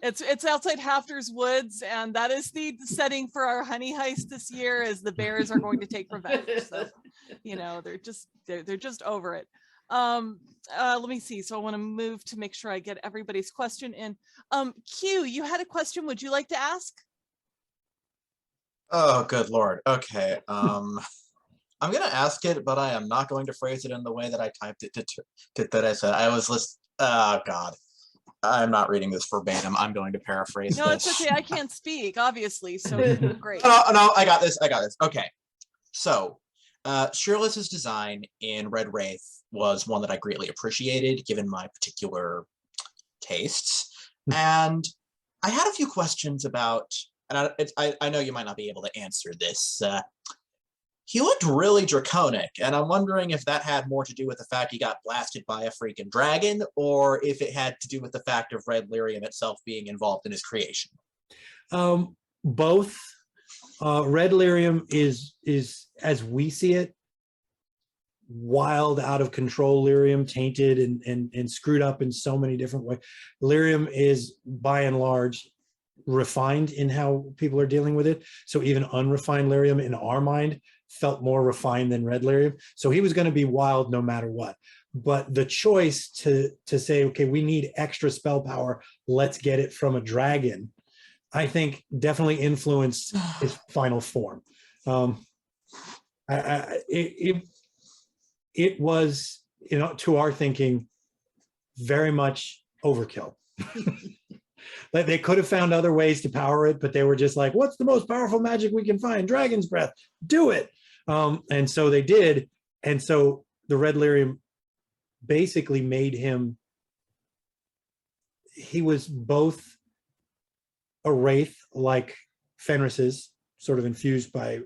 It's outside Hafter's Woods, and that is the setting for our honey heist this year. Is the bears are going to take revenge. So, they're just over it. Let me see. So I want to move to make sure I get everybody's question in. Q, you had a question. Would you like to ask? Oh, good Lord. Okay. I'm gonna ask it, but I am not going to phrase it in the way that I typed it that I said. I was listening. Oh God. I'm not reading this verbatim. I'm going to paraphrase No, this. it's okay. I can't speak, obviously. So great. No, I got this. Okay. So, Shirless's design in Red Wraith was one that I greatly appreciated, given my particular tastes. And I had a few questions about, and I know you might not be able to answer this. He looked really draconic, and I'm wondering if that had more to do with the fact he got blasted by a freaking dragon, or if it had to do with the fact of Red Lyrium itself being involved in his creation. Both. Red Lyrium is, as we see it, wild, out of control Lyrium, tainted and screwed up in so many different ways. Lyrium is, by and large, refined in how people are dealing with it. So even unrefined Lyrium, in our mind, felt more refined than Red Lyrium. So he was going to be wild no matter what. But the choice to say, okay, we need extra spell power, let's get it from a dragon, I think definitely influenced his final form. It was, to our thinking, very much overkill. Like they could have found other ways to power it, but they were just like, what's the most powerful magic we can find? Dragon's breath, do it. And so they did. And so the Red Lyrium basically made him, he was both a wraith like Fenris is, sort of infused by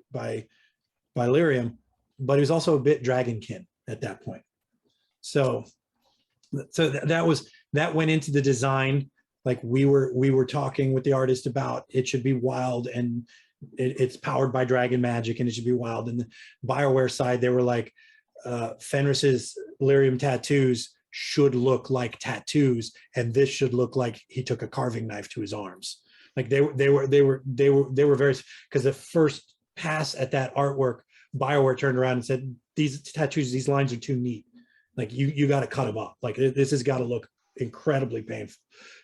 Lyrium, but he was also a bit dragonkin at that point. So that went into the design. Like we were talking with the artist about, it should be wild and it's powered by dragon magic and it should be wild. And the BioWare side, they were like, Fenris's Lyrium tattoos should look like tattoos, and this should look like he took a carving knife to his arms. Like they were very, because the first pass at that artwork, BioWare turned around and said, these tattoos, these lines are too neat. Like you got to cut them up. Like this has got to look incredibly painful.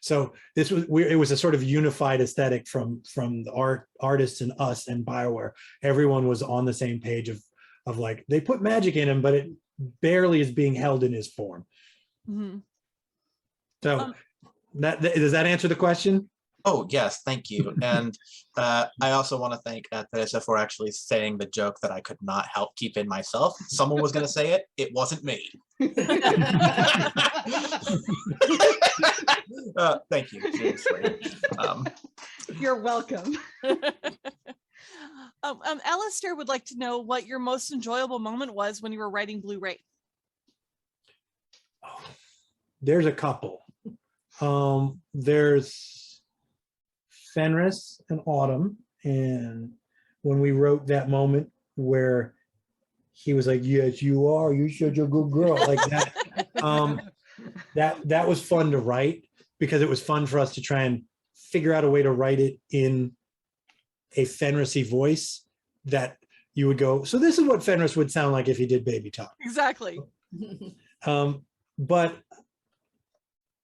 So it was a sort of unified aesthetic from the artists and us and BioWare. Everyone was on the same page of like, they put magic in him, but it barely is being held in his form. Mm-hmm. So does that answer the question? Oh, yes, thank you. And I also want to thank Teresa for actually saying the joke that I could not help keep in myself. Someone was going to say it. It wasn't me. Thank you, seriously. You're welcome. Alistair would like to know what your most enjoyable moment was when you were writing Blue Wraith. Oh, there's a couple. There's Fenris and Autumn, and when we wrote that moment where he was like, yes, you are, you're such a good girl, like that. That was fun to write, because it was fun for us to try and figure out a way to write it in a Fenris-y voice that you would go, so this is what Fenris would sound like if he did baby talk. Exactly. But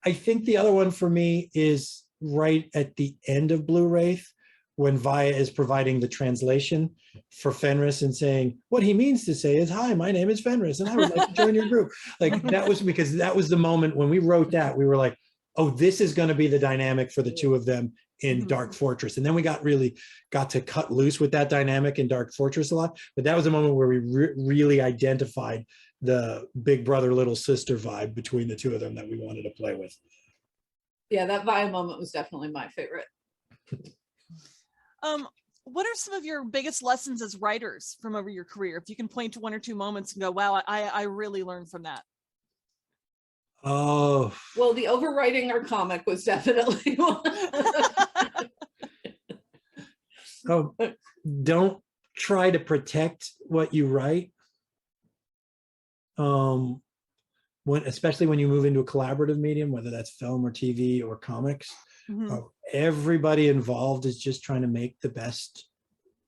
I think the other one for me is right at the end of Blue Wraith, when Vaya is providing the translation for Fenris and saying, what he means to say is, hi, my name is Fenris and I would like to join your group. Like that was because that was the moment when we wrote that, we were like, oh, this is going to be the dynamic for the two of them in Dark Fortress. And then we got to cut loose with that dynamic in Dark Fortress a lot. But that was a moment where we really identified the big brother, little sister vibe between the two of them that we wanted to play with. Yeah, that Vaya moment was definitely my favorite. What are some of your biggest lessons as writers from over your career? If you can point to one or two moments and go, wow, I really learned from that. Oh, Well, the overwriting our comic was definitely one. oh, don't try to protect what you write. Especially when you move into a collaborative medium, whether that's film or TV or comics, everybody involved is just trying to make the best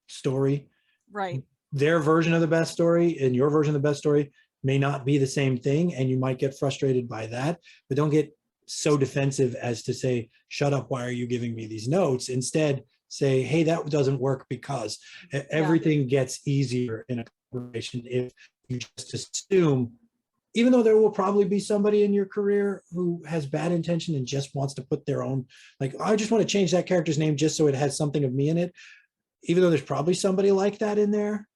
story. Right. Their version of the best story and your version of the best story may not be the same thing, and you might get frustrated by that, but don't get so defensive as to say, shut up, why are you giving me these notes? Instead, say, hey, that doesn't work, because everything gets easier in a collaboration if you just assume, even though there will probably be somebody in your career who has bad intention and just wants to put their own, like, I just want to change that character's name just so it has something of me in it. Even though there's probably somebody like that in there,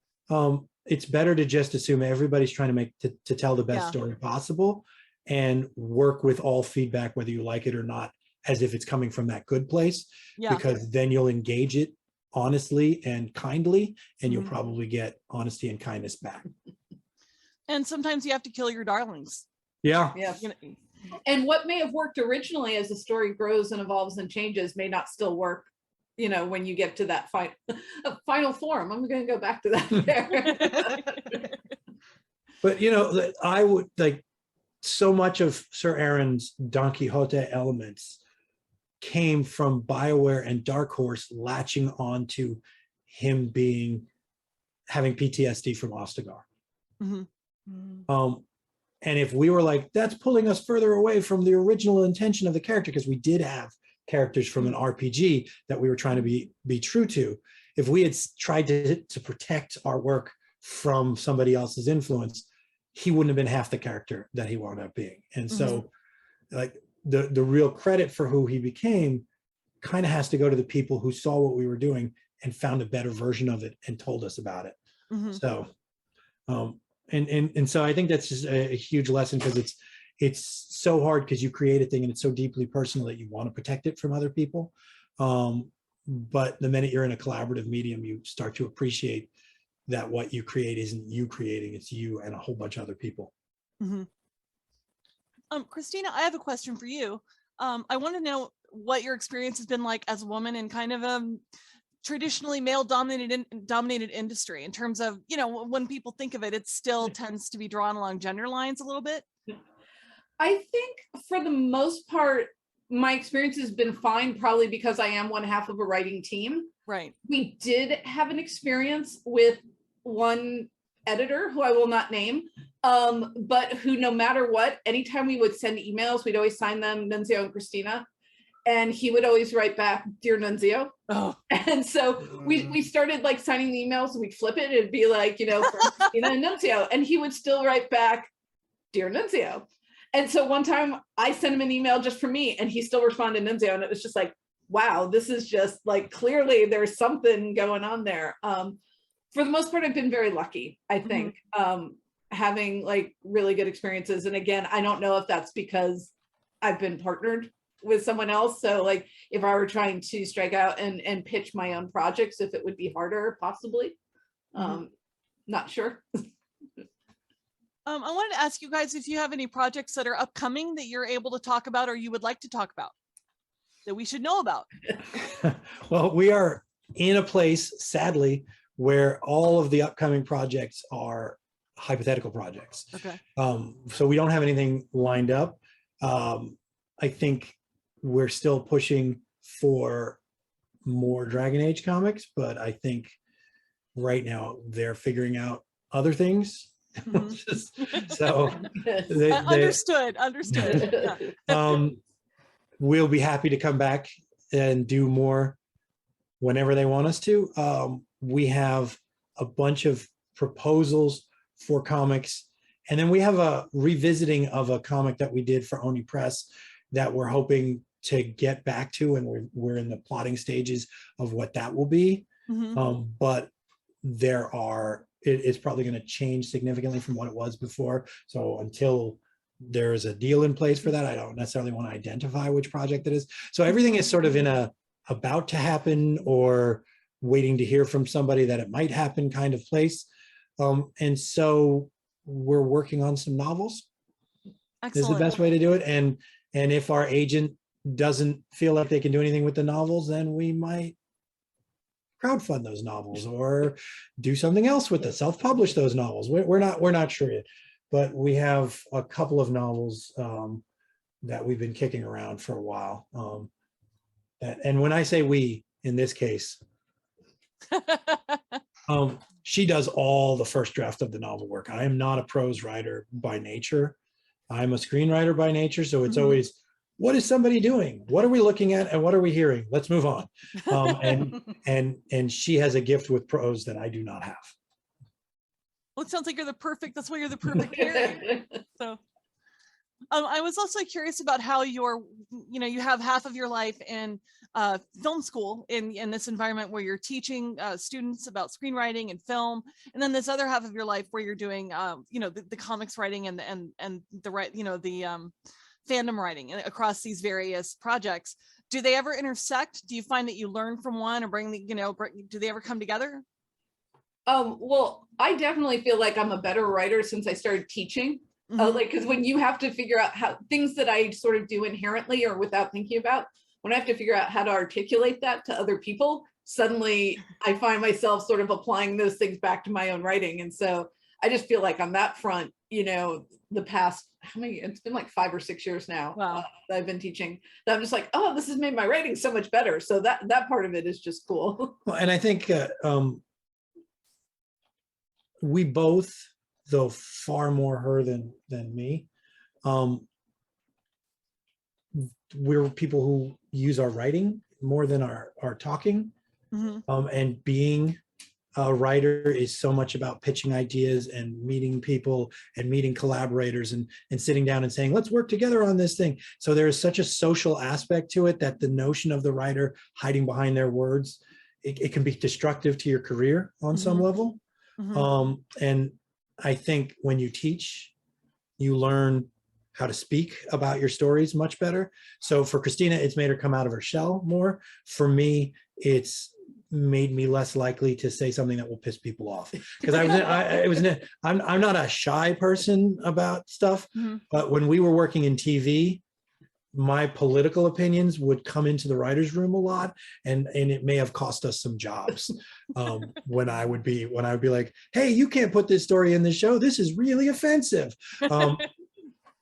it's better to just assume everybody's trying to tell the best story possible and work with all feedback, whether you like it or not, as if it's coming from that good place, because then you'll engage it honestly and kindly, and you'll probably get honesty and kindness back. And sometimes you have to kill your darlings. Yeah. Yeah. And what may have worked originally as the story grows and evolves and changes may not still work, you know, when you get to that final form. I'm going to go back to that there. But, you know, I would like, so much of Sir Aaron's Don Quixote elements came from BioWare and Dark Horse latching on to him having PTSD from Ostagar. And if we were like, that's pulling us further away from the original intention of the character, because we did have characters from an RPG that we were trying to be true to. If we had tried to protect our work from somebody else's influence, he wouldn't have been half the character that he wound up being. And so like the real credit for who he became kind of has to go to the people who saw what we were doing and found a better version of it and told us about it. So, and so I think that's just a huge lesson, because it's so hard, because you create a thing and it's so deeply personal that you want to protect it from other people. But the minute you're in a collaborative medium, you start to appreciate that what you create isn't you creating, it's you and a whole bunch of other people. Christina, I have a question for you. I want to know what your experience has been like as a woman in kind of a traditionally male dominated industry, in terms of, you know, when people think of it, it still tends to be drawn along gender lines a little bit. I think for the most part, my experience has been fine, probably because I am one half of a writing team. Right. We did have an experience with one editor who I will not name, but who, no matter what, anytime we would send emails, we'd always sign them Nunzio and Christina. And he would always write back, "Dear Nunzio." Oh. And so we started like signing the emails, and we'd flip it. It'd be like, you know, from Christina and Nunzio. And he would still write back, "Dear Nunzio." And so one time I sent him an email just for me, and he still responded Nunzio. And it was just like, wow, this is just like, clearly there's something going on there. For the most part, I've been very lucky, I think, having like really good experiences. And again, I don't know if that's because I've been partnered with someone else. So like, if I were trying to strike out and pitch my own projects, if it would be harder, possibly. Not sure. I wanted to ask you guys if you have any projects that are upcoming that you're able to talk about, or you would like to talk about, that we should know about. Well, we are in a place, sadly, where all of the upcoming projects are hypothetical projects. Okay. So we don't have anything lined up. I think we're still pushing for more Dragon Age comics, but I think right now they're figuring out other things. So Understood. Yeah. We'll be happy to come back and do more whenever they want us to. We have a bunch of proposals for comics. And then we have a revisiting of a comic that we did for Oni Press that we're hoping to get back to, and we're in the plotting stages of what that will be. But it's probably going to change significantly from what it was before. So until there is a deal in place for that, I don't necessarily want to identify which project it is. So everything is sort of in a about to happen or waiting to hear from somebody that it might happen kind of place. And so we're working on some novels. Is the best way to do it. And if our agent doesn't feel like they can do anything with the novels, then we might crowdfund those novels or do something else with it, self-publish those novels. We're not sure yet, but we have a couple of novels that we've been kicking around for a while. And when I say we, in this case, she does all the first draft of the novel work. I am not a prose writer by nature. I'm a screenwriter by nature. So it's always, what is somebody doing? What are we looking at? And what are we hearing? Let's move on. And she has a gift with prose that I do not have. Well, it sounds like that's why you're the perfect pairing. So I was also curious about how you have half of your life in film school in this environment where you're teaching students about screenwriting and film, and then this other half of your life where you're doing the comics writing and the fandom writing across these various projects. Do they ever intersect? Do you find that you learn from one or do they ever come together? Well, I definitely feel like I'm a better writer since I started teaching. Because when you have to figure out how things that I sort of do inherently or without thinking about, when I have to figure out how to articulate that to other people, suddenly I find myself sort of applying those things back to my own writing. And so I just feel like on that front, the past, it's been like 5 or 6 years now. Wow. That I've been teaching, that I'm just like, oh, this has made my writing so much better. So that part of it is just cool. Well, and I think we both, though far more her than me, we're people who use our writing more than our talking. And being a writer is so much about pitching ideas and meeting people and meeting collaborators and sitting down and saying, let's work together on this thing. So there is such a social aspect to it that the notion of the writer hiding behind their words, it can be destructive to your career on some level. And I think when you teach, you learn how to speak about your stories much better. So for Christina, it's made her come out of her shell more. For me, it's made me less likely to say something that will piss people off. Because I'm not a shy person about stuff, but when we were working in TV, my political opinions would come into the writer's room a lot, and it may have cost us some jobs. When I would be like, hey, you can't put this story in the show, this is really offensive.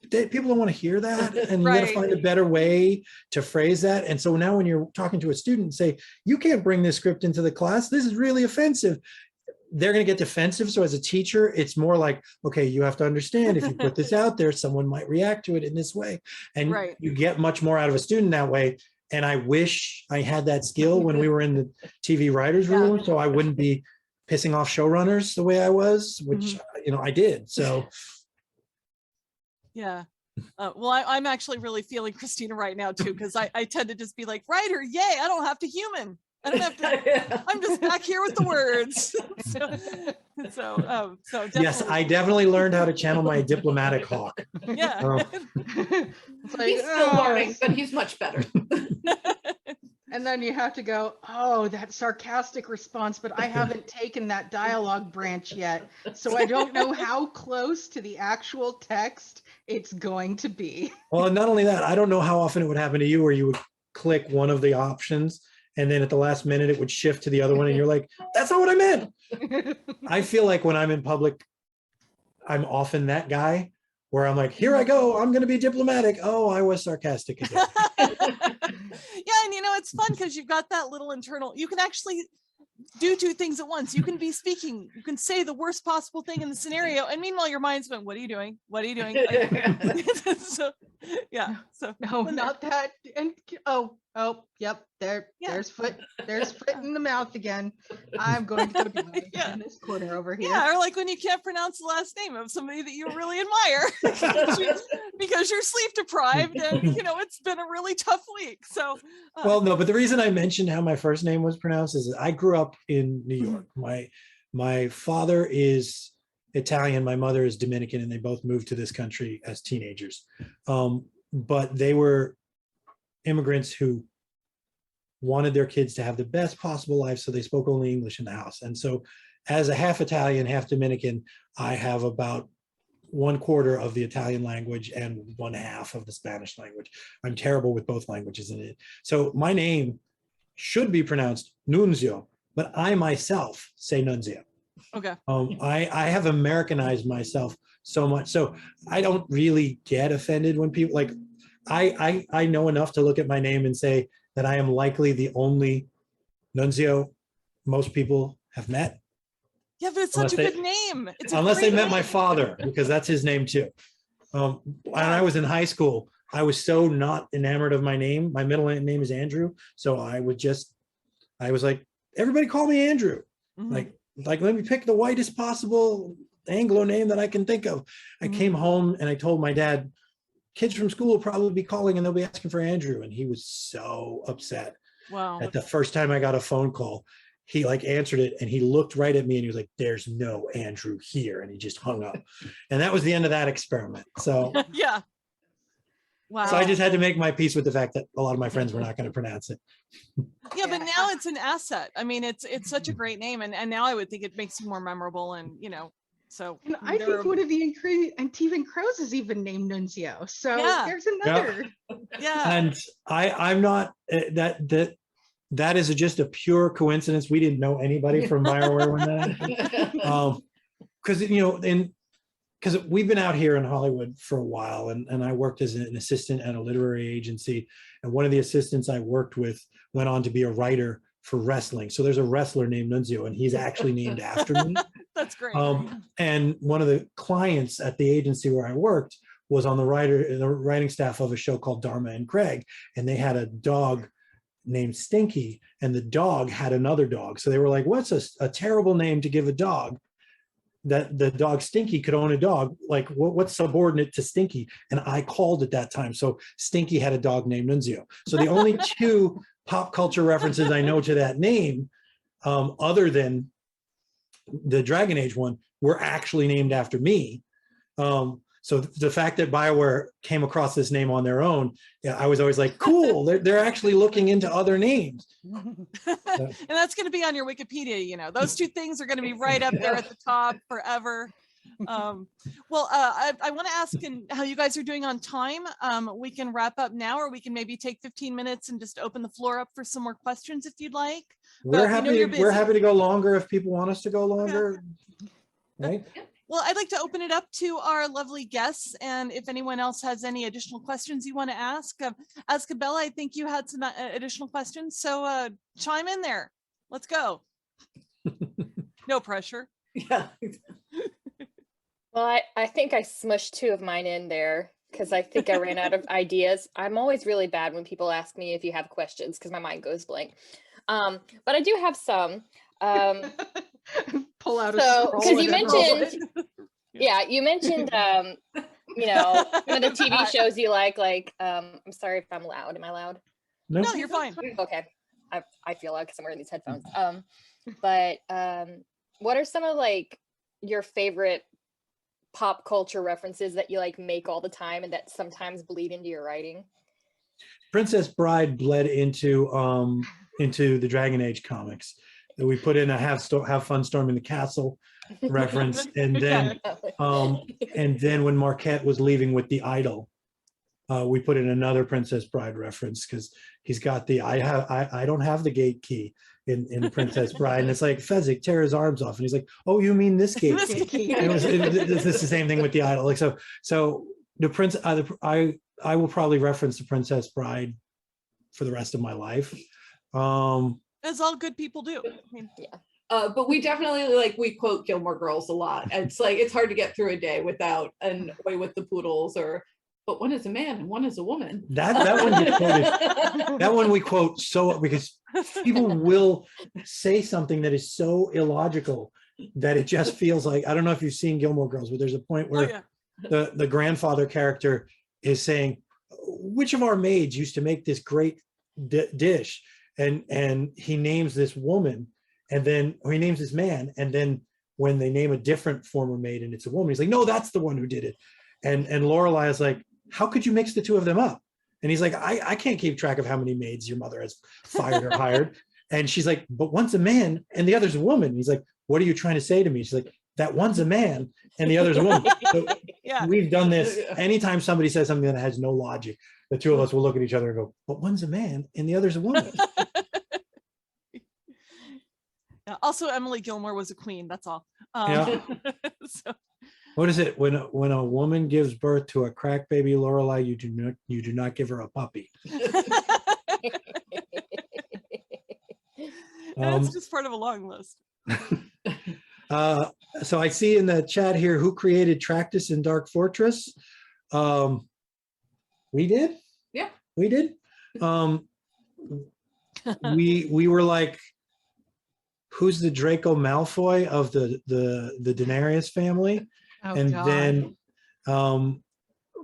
People don't want to hear that, and you got to find a better way to phrase that. And so now when you're talking to a student and say, you can't bring this script into the class, this is really offensive, they're going to get defensive. So as a teacher, it's more like, okay, you have to understand, if you put this out there, someone might react to it in this way. And you get much more out of a student that way. And I wish I had that skill when we were in the TV writer's room, so I wouldn't be pissing off showrunners the way I was, which, I did. So. Yeah. Well, I'm actually really feeling Christina right now too, because I tend to just be like, writer, yay, I don't have to human. I don't have to, I'm just back here with the words. So definitely. Yes, I definitely learned how to channel my diplomatic hawk. Yeah. He's still learning, but he's much better. And then you have to go, oh, that sarcastic response, but I haven't taken that dialogue branch yet. So I don't know how close to the actual text it's going to be. Well, not only that, I don't know how often it would happen to you where you would click one of the options and then at the last minute it would shift to the other one and you're like, that's not what I meant. I feel like when I'm in public, I'm often that guy where I'm like, here I go, I'm going to be diplomatic. Oh, I was sarcastic again. Yeah, and it's fun because you've got that little internal, you can actually do two things at once. You can be speaking, you can say the worst possible thing in the scenario, and meanwhile your mind's going, what are you doing? What are you doing? Like, so yeah. So No, when not that. And yep, Yeah. there's foot in the mouth again. I'm going to go do it Yeah. in this corner over here. yeah, or like when you can't pronounce the last name of somebody that you really admire because you're sleep deprived and it's been a really tough week. So Well, no, but the reason I mentioned how my first name was pronounced is I grew up in New York. My father is Italian, my mother is Dominican, and they both moved to this country as teenagers. But they were immigrants who wanted their kids to have the best possible life, so they spoke only English in the house. And so as a half Italian, half Dominican, I have about 1/4 of the Italian language and 1/2 of the Spanish language. I'm terrible with both languages in it. So my name should be pronounced Nunzio, but I myself say Nunzio. okay. I have Americanized myself so much. So I don't really get offended when people like, I know enough to look at my name and say that I am likely the only Nunzio most people have met. Yeah, but it's such a Unless good name. It's a Unless they great met my name. father, because that's his name too. When I was in high school, I was so not enamored of my name. My middle name is Andrew. So I was like, everybody call me Andrew. Mhm. Like, let me pick the whitest possible Anglo name that I can think of. I came home and I told my dad, kids from school will probably be calling and they'll be asking for Andrew. And he was so upset. Wow. At the first time I got a phone call, he like answered it and he looked right at me and he was like, there's no Andrew here. And he just hung up. And that was the end of that experiment. So, Yeah. Wow. so I just had to make my peace with the fact that a lot of my friends were not going to pronounce it. Yeah, but now it's an asset. I mean, it's such a great name, and now I would think it makes you more memorable, and so. And I there are- think one of the Antivan Crows is even named Nunzio. So Yeah. there's another. Yeah. And I'm not that is just a pure coincidence. We didn't know anybody from Bioware when that happened. Because because we've been out here in Hollywood for a while, and I worked as an assistant at a literary agency, and one of the assistants I worked with went on to be a writer for wrestling. So there's a wrestler named Nunzio, and he's actually named after me. That's great. And one of the clients at the agency where I worked was on the writing staff of a show called Dharma and Craig, and they had a dog named Stinky, and the dog had another dog. So they were like, what's a terrible name to give a dog? That the dog Stinky could own a dog, like what's subordinate to Stinky? And I called at that time. So Stinky had a dog named Nunzio. So the only two pop culture references I know to that name, other than the Dragon Age one, were actually named after me. So the fact that BioWare came across this name on their own, I was always like, cool, they're actually looking into other names. And that's going to be on your Wikipedia. Those two things are going to be right up there at the top forever. I want to ask how you guys are doing on time. We can wrap up now, or we can maybe take 15 minutes and just open the floor up for some more questions if you'd like. We're But we know you're happy busy. to go longer if people want us to go longer. Right? Well, I'd like to open it up to our lovely guests, and if anyone else has any additional questions you want to ask. Azkabella, I think you had some additional questions, so chime in there. Let's go. No pressure. Yeah. Well, I think I smushed two of mine in there because I think I ran out of ideas. I'm always really bad when people ask me if you have questions because my mind goes blank. But I do have some. Pull out a So, scroll. because you and mentioned, you mentioned, some of the TV shows you like, I'm sorry if I'm loud. Am I loud? No, No, you're fine. Okay. I feel loud because I'm wearing these headphones. But what are some of your favorite pop culture references that you make all the time and that sometimes bleed into your writing? Princess Bride bled into the Dragon Age comics. That we put in a have fun storming the castle reference, and then when Marquette was leaving with the idol, we put in another Princess Bride reference because he's got the I don't have the gate key in Princess Bride, and it's like Fezzik, tear his arms off, and he's like, oh, you mean this gate key? It's the same thing with the idol. So the prince, I will probably reference the Princess Bride for the rest of my life. As all good people do. I mean, But we definitely we quote Gilmore Girls a lot. It's like it's hard to get through a day without an Away with the Poodles or but one is a man and one is a woman. That one gets quoted. That one we quote so because people will say something that is so illogical that it just feels like, I don't know if you've seen Gilmore Girls, but there's a point oh where yeah. the grandfather character is saying, which of our maids used to make this great dish? And he names this woman, and then or he names this man, and then when they name a different former maid and it's a woman, he's like, no, that's the one who did it. And Lorelai is like, how could you mix the two of them up? And he's like, I can't keep track of how many maids your mother has fired or hired. And she's like, but one's a man and the other's a woman. He's like, what are you trying to say to me? She's like, that one's a man and the other's a woman. So Yeah. we've done this anytime somebody says something that has no logic, the two of us will look at each other and go, but one's a man and the other's a woman. Yeah. Also, Emily Gilmore was a queen. That's all. Yeah. So, What is it? When a woman gives birth to a crack baby Lorelai, you do not give her a puppy. it's just part of a long list. So I see in the chat here, who created Tractus in Dark Fortress? We did. Yeah. We did. We were like, who's the Draco Malfoy of the Daenerys family? Oh, And God. then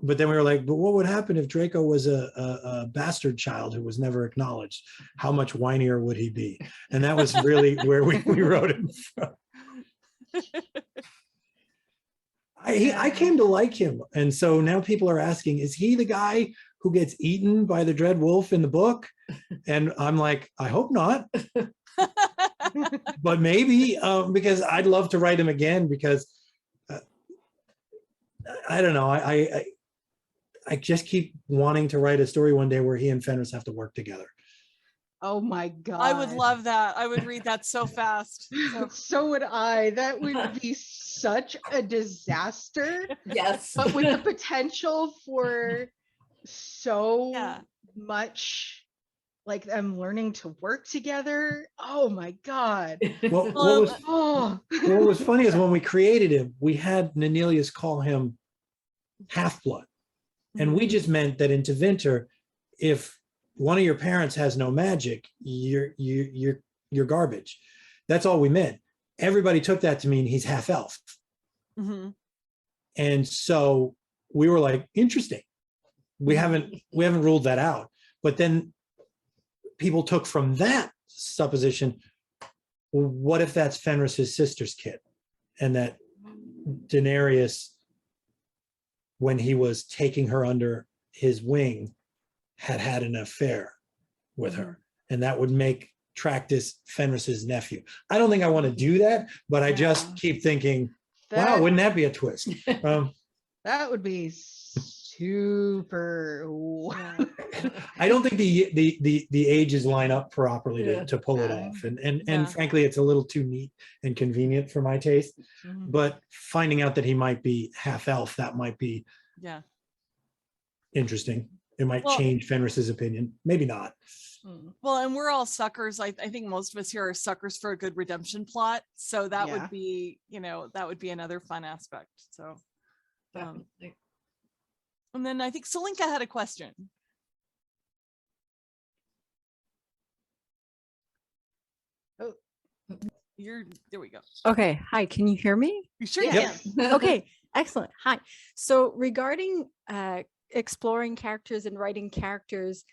but then we were like, but what would happen if Draco was a bastard child who was never acknowledged? How much whinier would he be? And that was really where we wrote him from. I came to like him, and so now people are asking, is he the guy who gets eaten by the Dread Wolf in the book? And I'm like, I hope not. But maybe, because I'd love to write him again, because I don't know, I just keep wanting to write a story one day where he and Fenris have to work together. Oh my God. I would love that. I would read that so fast. So, So would I. That would be such a disaster, Yes. but with the potential for so Yeah. much like them learning to work together. Oh my God. Well, Oh, what was funny is when we created him, we had Nenelius call him Half-Blood. And we just meant that in Tevinter, if one of your parents has no magic, you're garbage. That's all we meant. Everybody took that to mean he's half elf. mhm. And so we were like, interesting. We haven't ruled that out. But then people took from that supposition, well, what if that's Fenris's sister's kid? And that Daenerys, when he was taking her under his wing, had an affair with her. And that would make Tractus Fenris's nephew. I don't think I want to do that, but I just keep thinking, wow, wouldn't that be a twist? that would be super. I don't think the ages line up properly Yeah. to pull it off. Yeah. And frankly, it's a little too neat and convenient for my taste. Mhm. But finding out that he might be half elf, that might be Yeah. interesting. It might Well- change Fenris's opinion. Maybe not. Mm. Well, and we're all suckers. I think most of us here are suckers for a good redemption plot. So that Yeah. would be, that would be another fun aspect. So, Definitely. and then I think Selinka had a question. Oh. There we go. Okay, hi, can you hear me? You sure Yeah. can. Okay, excellent. Hi. So regarding exploring characters and writing characters,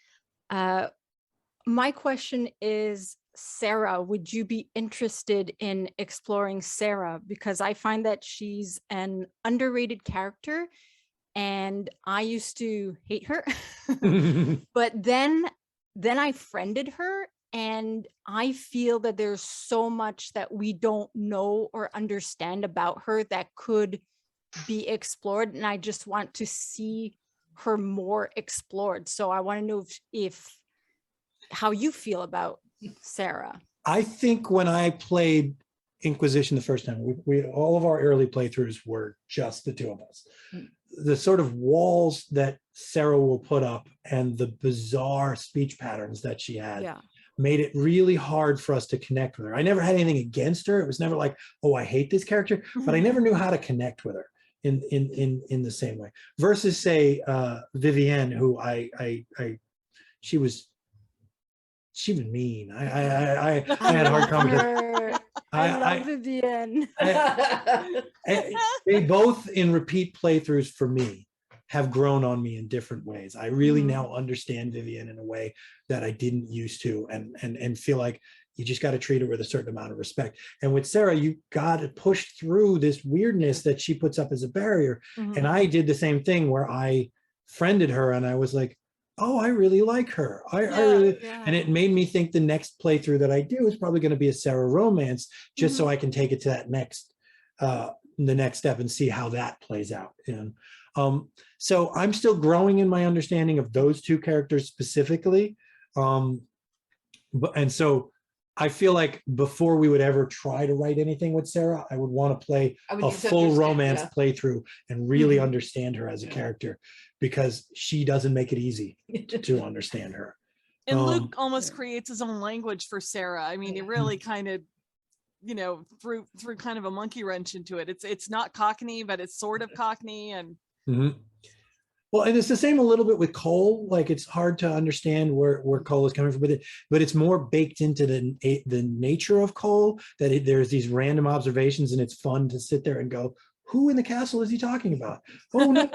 my question is, Sarah, would you be interested in exploring Sarah? Because I find that she's an underrated character and I used to hate her, but then I friended her. And I feel that there's so much that we don't know or understand about her that could be explored. And I just want to see her more explored. So I want to know if how you feel about Sarah. I think when I played Inquisition the first time, we all of our early playthroughs were just the two of us. The sort of walls that Sarah will put up and the bizarre speech patterns that she had Yeah. made it really hard for us to connect with her. I never had anything against her. It was never like, oh, I hate this character, but I never knew how to connect with her in the same way. Versus say Vivienne, who she was mean. I had a hard conversation. I love Vivienne. They both in repeat playthroughs for me have grown on me in different ways. I really now understand Vivienne in a way that I didn't used to, and feel like you just got to treat her with a certain amount of respect. And with Sarah, you got to push through this weirdness that she puts up as a barrier. And I did the same thing where I friended her and I was like, oh, I really like her. I really, and it made me think the next playthrough that I do is probably going to be a Sarah romance, just so I can take it to that the next step and see how that plays out. And so I'm still growing in my understanding of those two characters specifically. And so I feel like before we would ever try to write anything with Sarah, I would want to play a full romance playthrough and really understand her as a character, because she doesn't make it easy to understand her. And Luke almost creates his own language for Sarah. I mean, he really kind of, you know, threw kind of a monkey wrench into it. It's not Cockney, but it's sort of Cockney. And well, and it's the same a little bit with Cole. Like, it's hard to understand where Cole is coming from with it, but it's more baked into the nature of Cole that there's these random observations, and it's fun to sit there and go, who in the castle is he talking about? Oh no,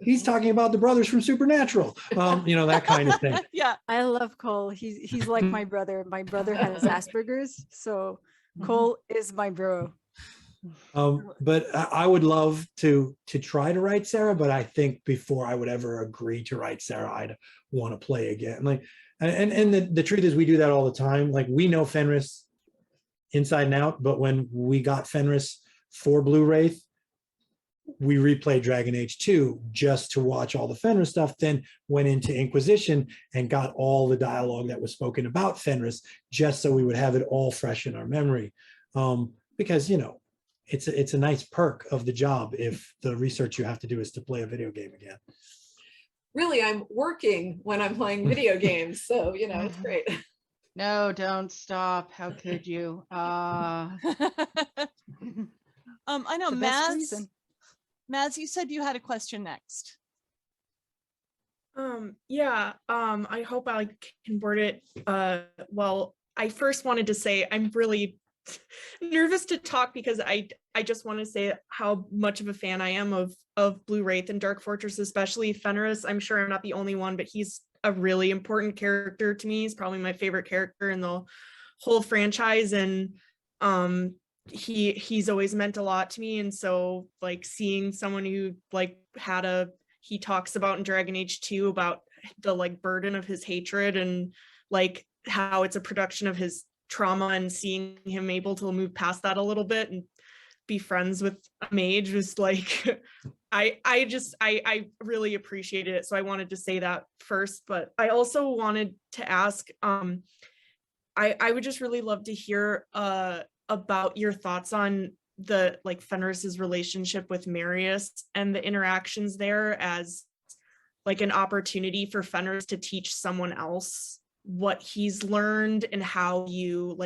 he's talking about the brothers from Supernatural. You know, that kind of thing. Yeah, I love Cole. He's like my brother. My brother has Asperger's, so Cole is my bro. But I would love to try to write Sarah, but I think before I would ever agree to write Sarah, I'd want to play again. Like, and the truth is, we do that all the time. Like, we know Fenris inside and out, but when we got Fenris for Blue Wraith, we replayed Dragon Age 2 just to watch all the Fenris stuff, then went into Inquisition and got all the dialogue that was spoken about Fenris, just so we would have it all fresh in our memory. Because, you know, it's a nice perk of the job if the research you have to do is to play a video game again. Really, I'm working when I'm playing video games, so, you know, it's great. No, don't stop. How could you? I know, The best Maz. reason. Maz, you said you had a question next. I hope I can word it well. I first wanted to say I'm really nervous to talk because I just want to say how much of a fan I am of Blue Wraith and Dark Fortress, especially Fenris. I'm sure I'm not the only one, but he's a really important character to me. He's probably my favorite character in the whole franchise, and he's always meant a lot to me. And so, like, seeing someone who like he talks about in Dragon Age 2 about the like burden of his hatred and like how it's a production of his trauma, and seeing him able to move past that a little bit and be friends with a mage was like, I really appreciated it. So I wanted to say that first, but I also wanted to ask, I would just really love to hear about your thoughts on the like Fenris's relationship with Marius and the interactions there as like an opportunity for Fenris to teach someone else what he's learned, and how you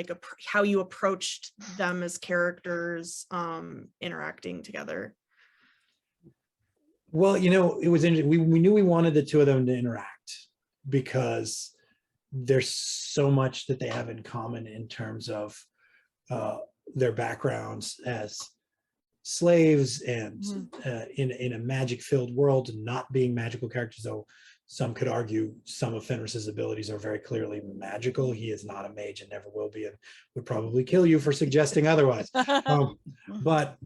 how you approached them as characters interacting together. Well, you know, it was interesting. We knew we wanted the two of them to interact because there's so much that they have in common in terms of their backgrounds as slaves and in a magic-filled world, and not being magical characters, though some could argue some of Fenris's abilities are very clearly magical. He is not a mage and never will be, and would probably kill you for suggesting otherwise. But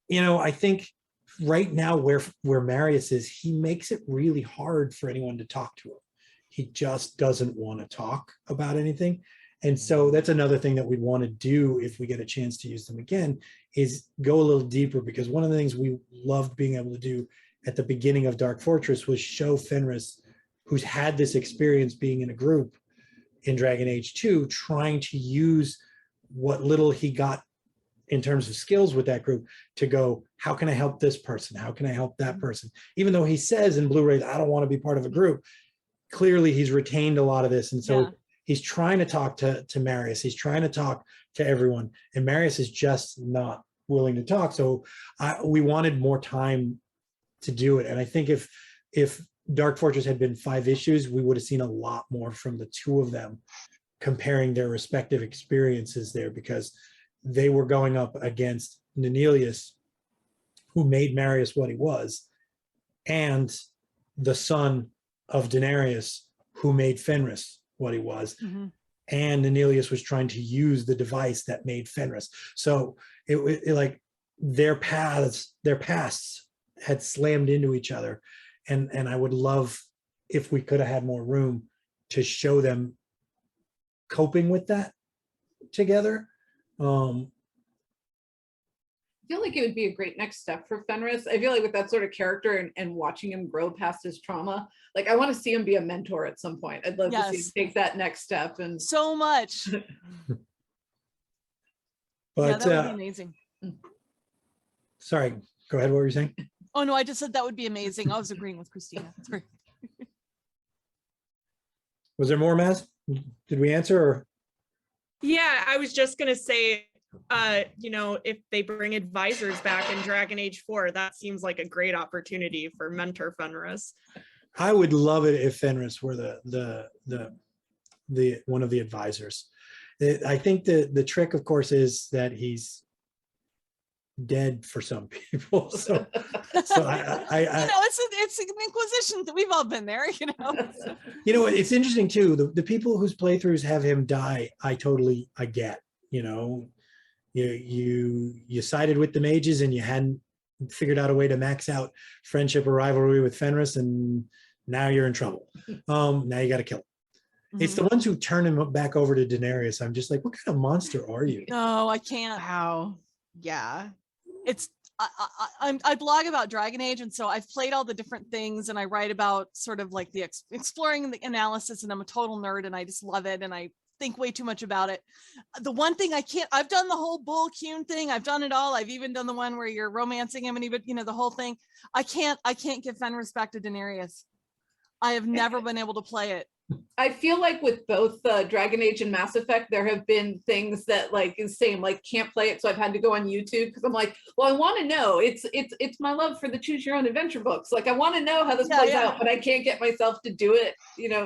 you know, I think right now where Marius is, he makes it really hard for anyone to talk to him. He just doesn't want to talk about anything. And so that's another thing that we'd want to do if we get a chance to use them again, is go a little deeper, because one of the things we loved being able to do at the beginning of Dark Fortress was show Fenris, who's had this experience being in a group in Dragon Age 2, trying to use what little he got in terms of skills with that group to go, how can I help this person? How can I help that person? Even though he says in Blue Wraith, I don't want to be part of a group, clearly he's retained a lot of this. And so Yeah. he's trying to talk to Marius. He's trying to talk to everyone. And Marius is just not willing to talk. So we wanted more time to do it. And I think if Dark Fortress had been 5 issues, we would have seen a lot more from the two of them comparing their respective experiences there, because they were going up against Nenelius, who made Marius what he was, and the son of Daenerys, who made Fenris what he was. Mhm. And Nenelius was trying to use the device that made Fenris. So it like their paths had slammed into each other. And I would love if we could have had more room to show them coping with that together. I feel like it would be a great next step for Fenris. I feel like with that sort of character and watching him grow past his trauma, like I want to see him be a mentor at some point. I'd love to see him Yes. take that next step. And So much. Yeah, But that would be amazing. sorry, go ahead. What were you saying? Oh no, I just said that would be amazing. I was agreeing with Christina. It's great. Was there more, Maz? Did we answer? Or Yeah, I was just gonna say, you know, if they bring advisors back in Dragon Age 4, that seems like a great opportunity for mentor Fenris. I would love it if Fenris were the one of the advisors. I think the trick, of course, is that he's dead for some people. So It's an inquisition. We've all been there, you know. It's interesting too. The people whose playthroughs have him die, I get. You sided with the mages and you hadn't figured out a way to max out friendship or rivalry with Fenris, and now you're in trouble. Now you got to kill him. It's the ones who turn him back over to Daenerys. I'm just like, what kind of monster are you? No, I can't. Wow. Yeah. It's I blog about Dragon Age, and so I've played all the different things, and I write about sort of like the exploring the analysis, and I'm a total nerd, and I just love it, and I think way too much about it. The one thing I've done the whole Bull Cune thing. I've done it all. I've even done the one where you're romancing him, and even the whole thing. I can't give Fenris back to Daenerys. I have never been able to play it. I feel like with both Dragon Age and Mass Effect, there have been things that like is same, like can't play it, so I've had to go on YouTube because I'm like, well, I want to know. It's my love for the choose your own adventure books. Like I want to know how this plays out, but I can't get myself to do it,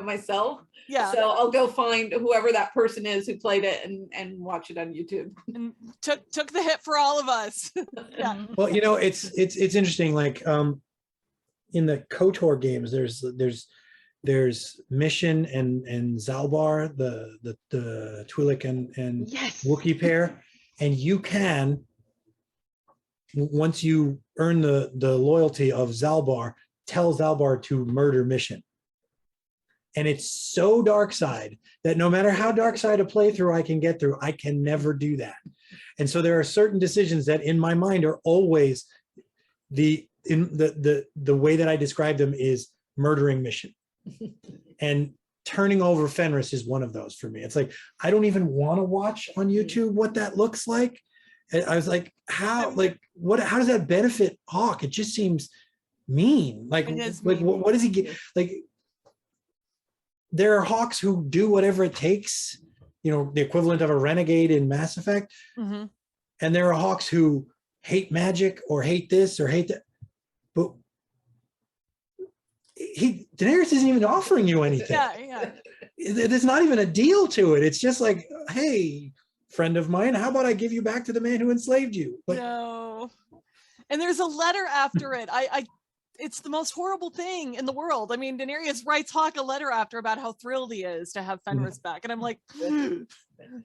myself. Yeah. So I'll go find whoever that person is who played it and watch it on YouTube. And took the hit for all of us. Yeah. Well, it's interesting. Like in the KOTOR games, there's Mission and Zalbar, the Twi'lek and Yes. Wookiee pair, and you can, once you earn the loyalty of Zalbar, tell Zalbar to murder Mission. And it's so dark side that no matter how dark side a playthrough I can get through, I can never do that. And so there are certain decisions that in my mind are always the way that I describe them is murdering Mission. And turning over Fenris is one of those for me. It's like, I don't even want to watch on YouTube what that looks like. And I was like, how does that benefit Hawk? It just seems mean. Like what does he get? Like, there are Hawks who do whatever it takes, the equivalent of a renegade in Mass Effect. Mm-hmm. And there are Hawks who hate magic or hate this or hate that. But Daenerys isn't even offering you anything. Yeah. There's not even a deal to it. It's just like, hey, friend of mine, how about I give you back to the man who enslaved you? But no. And there's a letter after it. It's the most horrible thing in the world. I mean, Daenerys writes Hawk a letter after about how thrilled he is to have Fenris back. And I'm like,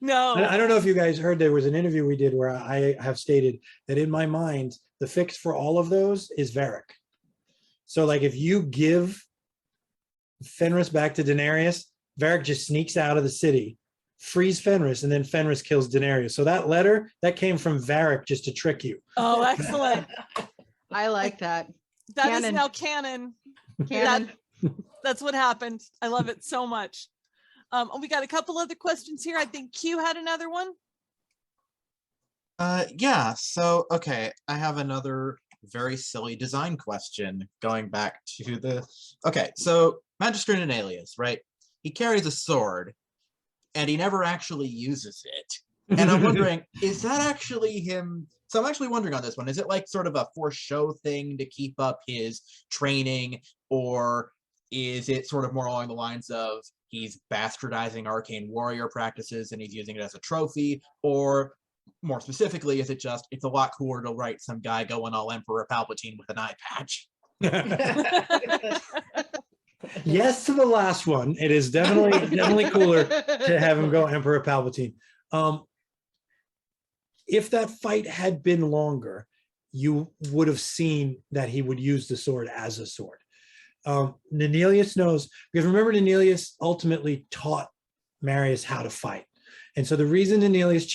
no. I don't know if you guys heard, there was an interview we did where I have stated that in my mind, the fix for all of those is Varric. So like if you give Fenris back to Daenerys, Varric just sneaks out of the city, frees Fenris, and then Fenris kills Daenerys. So that letter, that came from Varric just to trick you. Oh, excellent. I like that. That is Canon. now canon. Canon. That's what happened. I love it so much. We got a couple other questions here. I think Q had another one. Yeah, so okay, I have another very silly design question going back to the, okay, so Magister Nenalius, right? He carries a sword and he never actually uses it. And I'm wondering, is that actually him? So I'm actually wondering on this one, is it like sort of a for show thing to keep up his training, or is it sort of more along the lines of he's bastardizing arcane warrior practices and he's using it as a trophy, or more specifically, is it just, it's a lot cooler to write some guy going all Emperor Palpatine with an eye patch? Yes to the last one. It is definitely cooler to have him go Emperor Palpatine. If that fight had been longer, you would have seen that he would use the sword as a sword. Nenalius knows, because remember, Nenalius ultimately taught Marius how to fight. And so the reason Nenalius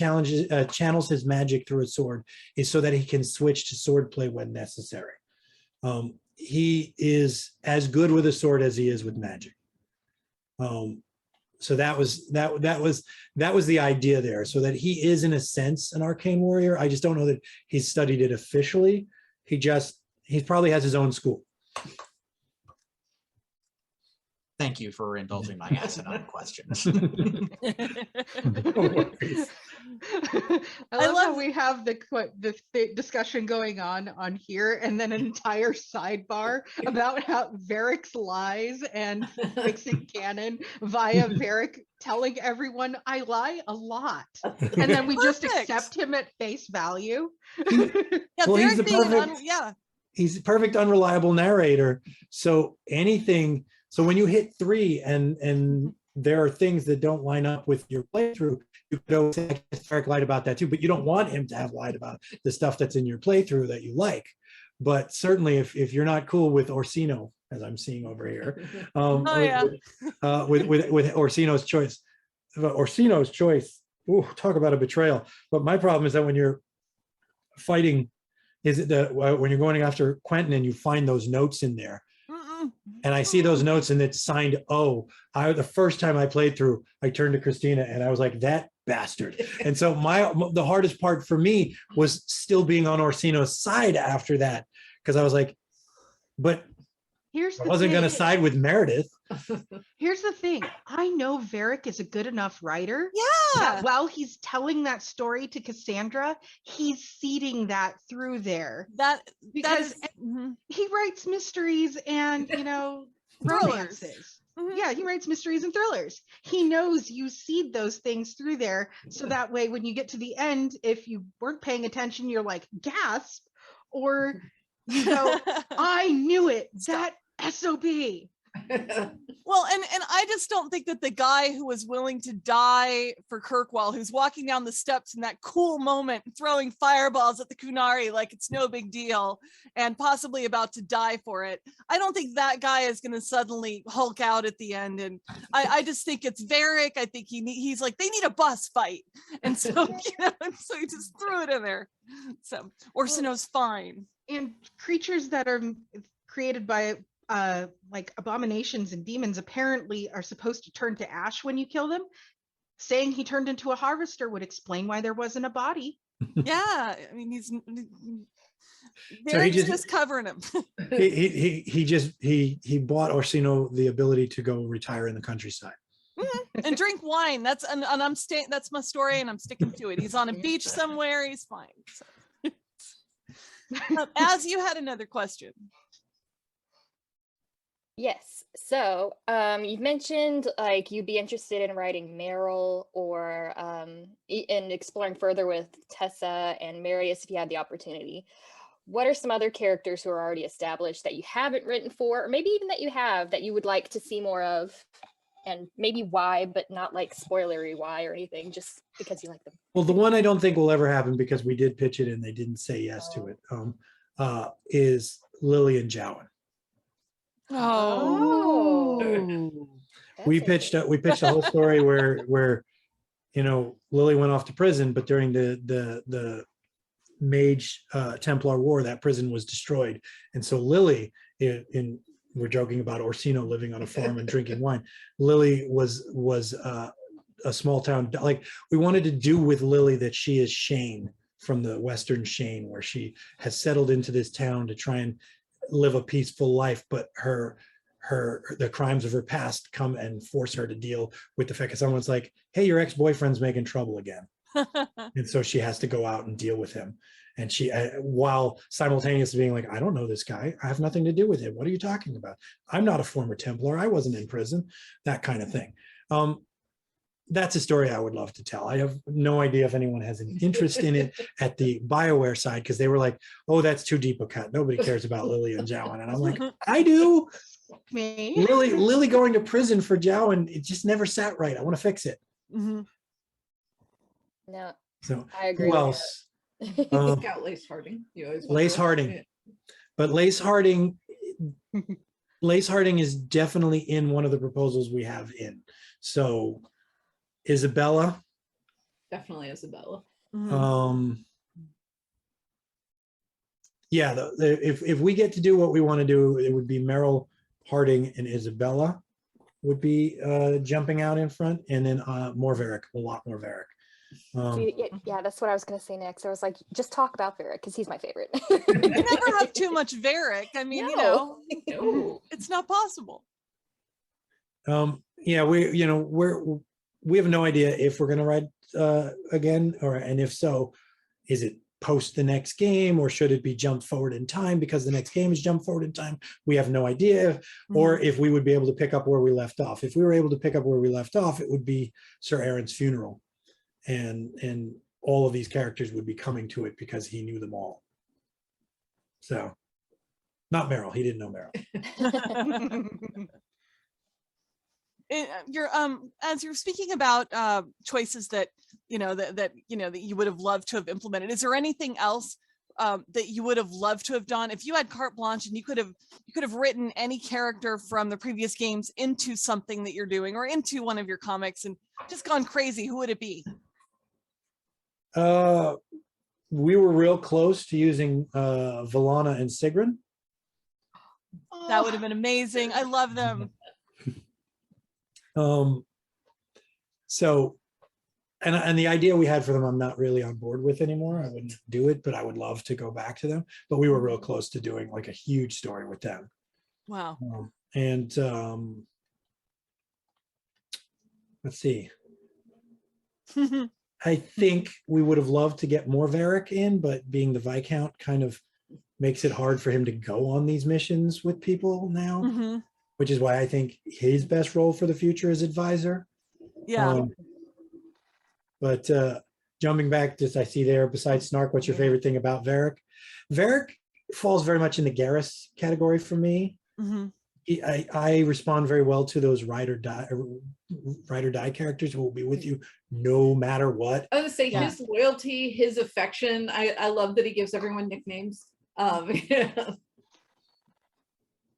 channels his magic through a sword is so that he can switch to swordplay when necessary. He is as good with a sword as he is with magic. So that was the idea there, so that he is in a sense an arcane warrior. I just don't know that he's studied it officially. He probably has his own school. Thank you for indulging my asinine questions. I love how we have the discussion going on here, and then an entire sidebar about how Varric's lies and fixing canon via Varric telling everyone I lie a lot, and then we just accept him at face value. Yeah, Well, he's Varric the being perfect- yeah. He's a perfect unreliable narrator. So when you hit 3 and there are things that don't line up with your playthrough, you could always say, Varric lied about that too, but you don't want him to have lied about the stuff that's in your playthrough that you like. But certainly if you're not cool with Orsino, as I'm seeing over here, with Orsino's choice, ooh, talk about a betrayal. But my problem is that when you're fighting, when you're going after Quentin and you find those notes in there, and I see those notes and it's signed O. The first time I played through, I turned to Christina and I was like, that bastard. And so the hardest part for me was still being on Orsino's side after that, because I was like, but I wasn't going to side with Meredith. Here's the thing. I know Varric is a good enough writer. Yeah. That while he's telling that story to Cassandra, he's seeding that through there. Because he writes mysteries and, romances. Yeah, he writes mysteries and thrillers. He knows you seed those things through there. So that way, when you get to the end, if you weren't paying attention, you're like, gasp, or you go, I knew it, that SOB. Well, and I just don't think that the guy who was willing to die for Kirkwall, who's walking down the steps in that cool moment, throwing fireballs at the Kunari like it's no big deal, and possibly about to die for it, I don't think that guy is going to suddenly Hulk out at the end. And I just think it's Varric. I think he's like, they need a boss fight, and so so he just threw it in there. So Orsino's fine. And creatures that are created by like abominations and demons apparently are supposed to turn to ash when you kill them. Saying he turned into a harvester would explain why there wasn't a body. Yeah, I mean, Varric's just covering him. he bought Orsino the ability to go retire in the countryside and drink wine. That's that's my story, and I'm sticking to it. He's on a beach somewhere. He's fine. So. As you had another question. Yes. So you've mentioned like you'd be interested in writing Meryl or in exploring further with Tessa and Marius if you had the opportunity. What are some other characters who are already established that you haven't written for, or maybe even that you have that you would like to see more of, and maybe why, but not like spoilery why or anything, just because you like them? Well, the one I don't think will ever happen because we did pitch it and they didn't say yes to it, is Lillian Jowan. We pitched a whole story where Lily went off to prison, but during the Mage Templar War, that prison was destroyed, and so Lily, we're joking about Orsino living on a farm and drinking wine. Lily was a small town, like we wanted to do with Lily that she is Shane from the Western Shane, where she has settled into this town to try and live a peaceful life, but the crimes of her past come and force her to deal with the fact that someone's like, hey, your ex-boyfriend's making trouble again. And so she has to go out and deal with him. And she, while simultaneously being like, I don't know this guy. I have nothing to do with him. What are you talking about? I'm not a former Templar. I wasn't in prison, that kind of thing. That's a story I would love to tell. I have no idea if anyone has any interest in it at the BioWare side, because they were like, oh, that's too deep a cut. Nobody cares about Lily and Jowan. And I'm like, I do. Me. Lily going to prison for Jowan, it just never sat right. I want to fix it. Mhm. No, So I agree. who else? Pick out Lace Harding. You always want Lace to- Harding. But Lace Harding is definitely in one of the proposals we have in. So Isabella, Definitely Isabella. Mhm. yeah, if we get to do what we want to do, it would be Merrill Harding and Isabella would be jumping out in front, and then more Varric, a lot more Varric. Yeah, that's what I was going to say next. I was like, just talk about Varric because he's my favorite. You never have too much Varric. I mean, No. No. it's not possible. Yeah, we have no idea if we're going to ride again, and if so, is it post the next game, or should it be jumped forward in time because the next game is jumped forward in time? We have no idea. Or if we would be able to pick up where we left off. If we were able to pick up where we left off, it would be Sir Aaron's funeral, and all of these characters would be coming to it because he knew them all. So, not Merrill. He didn't know Merrill. You're as you're speaking about choices that that you would have loved to have implemented, is there anything else that you would have loved to have done if you had carte blanche and you could have written any character from the previous games into something that you're doing or into one of your comics and just gone crazy? Who would it be? We were real close to using Valana and Sigrun. That would have been amazing. I love them. So, and the idea we had for them, I'm not really on board with anymore. I wouldn't do it, but I would love to go back to them. But we were real close to doing like a huge story with them. Wow. And let's see. I think we would have loved to get more Varric in, but being the Viscount kind of makes it hard for him to go on these missions with people now. Mhm. Which is why I think his best role for the future is advisor. Yeah. But jumping back, just I see there, besides Snark, what's your favorite thing about Varric? Varric falls very much in the Garrus category for me. Mhm. I respond very well to those ride or die characters who will be with you no matter what. I was gonna say Yeah. his loyalty, his affection. I love that he gives everyone nicknames. Yeah.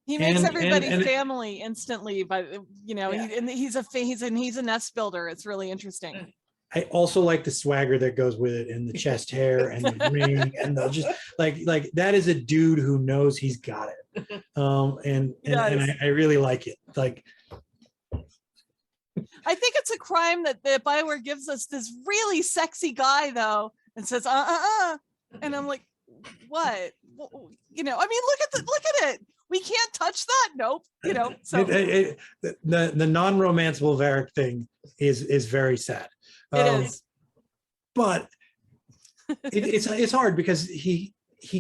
He makes And- everybody and- family instantly, but Yeah. he's a nest builder. It's really interesting. I also like the swagger that goes with it, and the chest hair and the ring, and the just like that is a dude who knows he's got it. And Yes. I really like it. Like, I think it's a crime that BioWare gives us this really sexy guy though, and says and I'm like, what? Well, I mean, look at it. We can't touch that. Nope. So the non-romanceable Varric thing is very sad. it is. But it's hard because he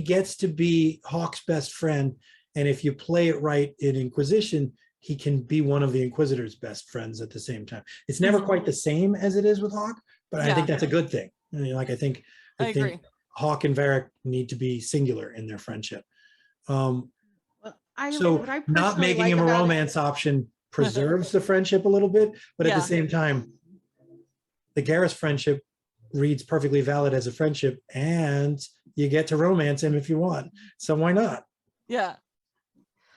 gets to be Hawk's best friend, and if you play it right in Inquisition, he can be one of the Inquisitor's best friends at the same time. It's never quite the same as it is with Hawk, but I think that's a good thing. I mean, like I think agree. Hawk and Varric need to be singular in their friendship. Well, So what I not personally making like him a about it- romance option preserves the friendship a little bit, but at Yeah. the same time, the Garrus friendship reads perfectly valid as a friendship, and you get to romance him if you want. So why not? Yeah.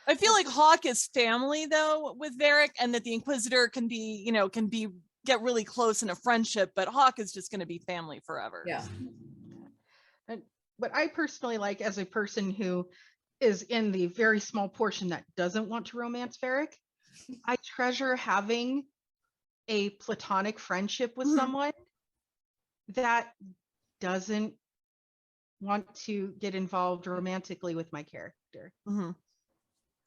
I feel like Hawk is family though with Varric, and that the Inquisitor can be, get really close in a friendship, but Hawk is just going to be family forever. Yeah. And what I personally like as a person who is in the very small portion that doesn't want to romance Varric, I treasure having a platonic friendship with Mhm. someone that doesn't want to get involved romantically with my character. Mhm.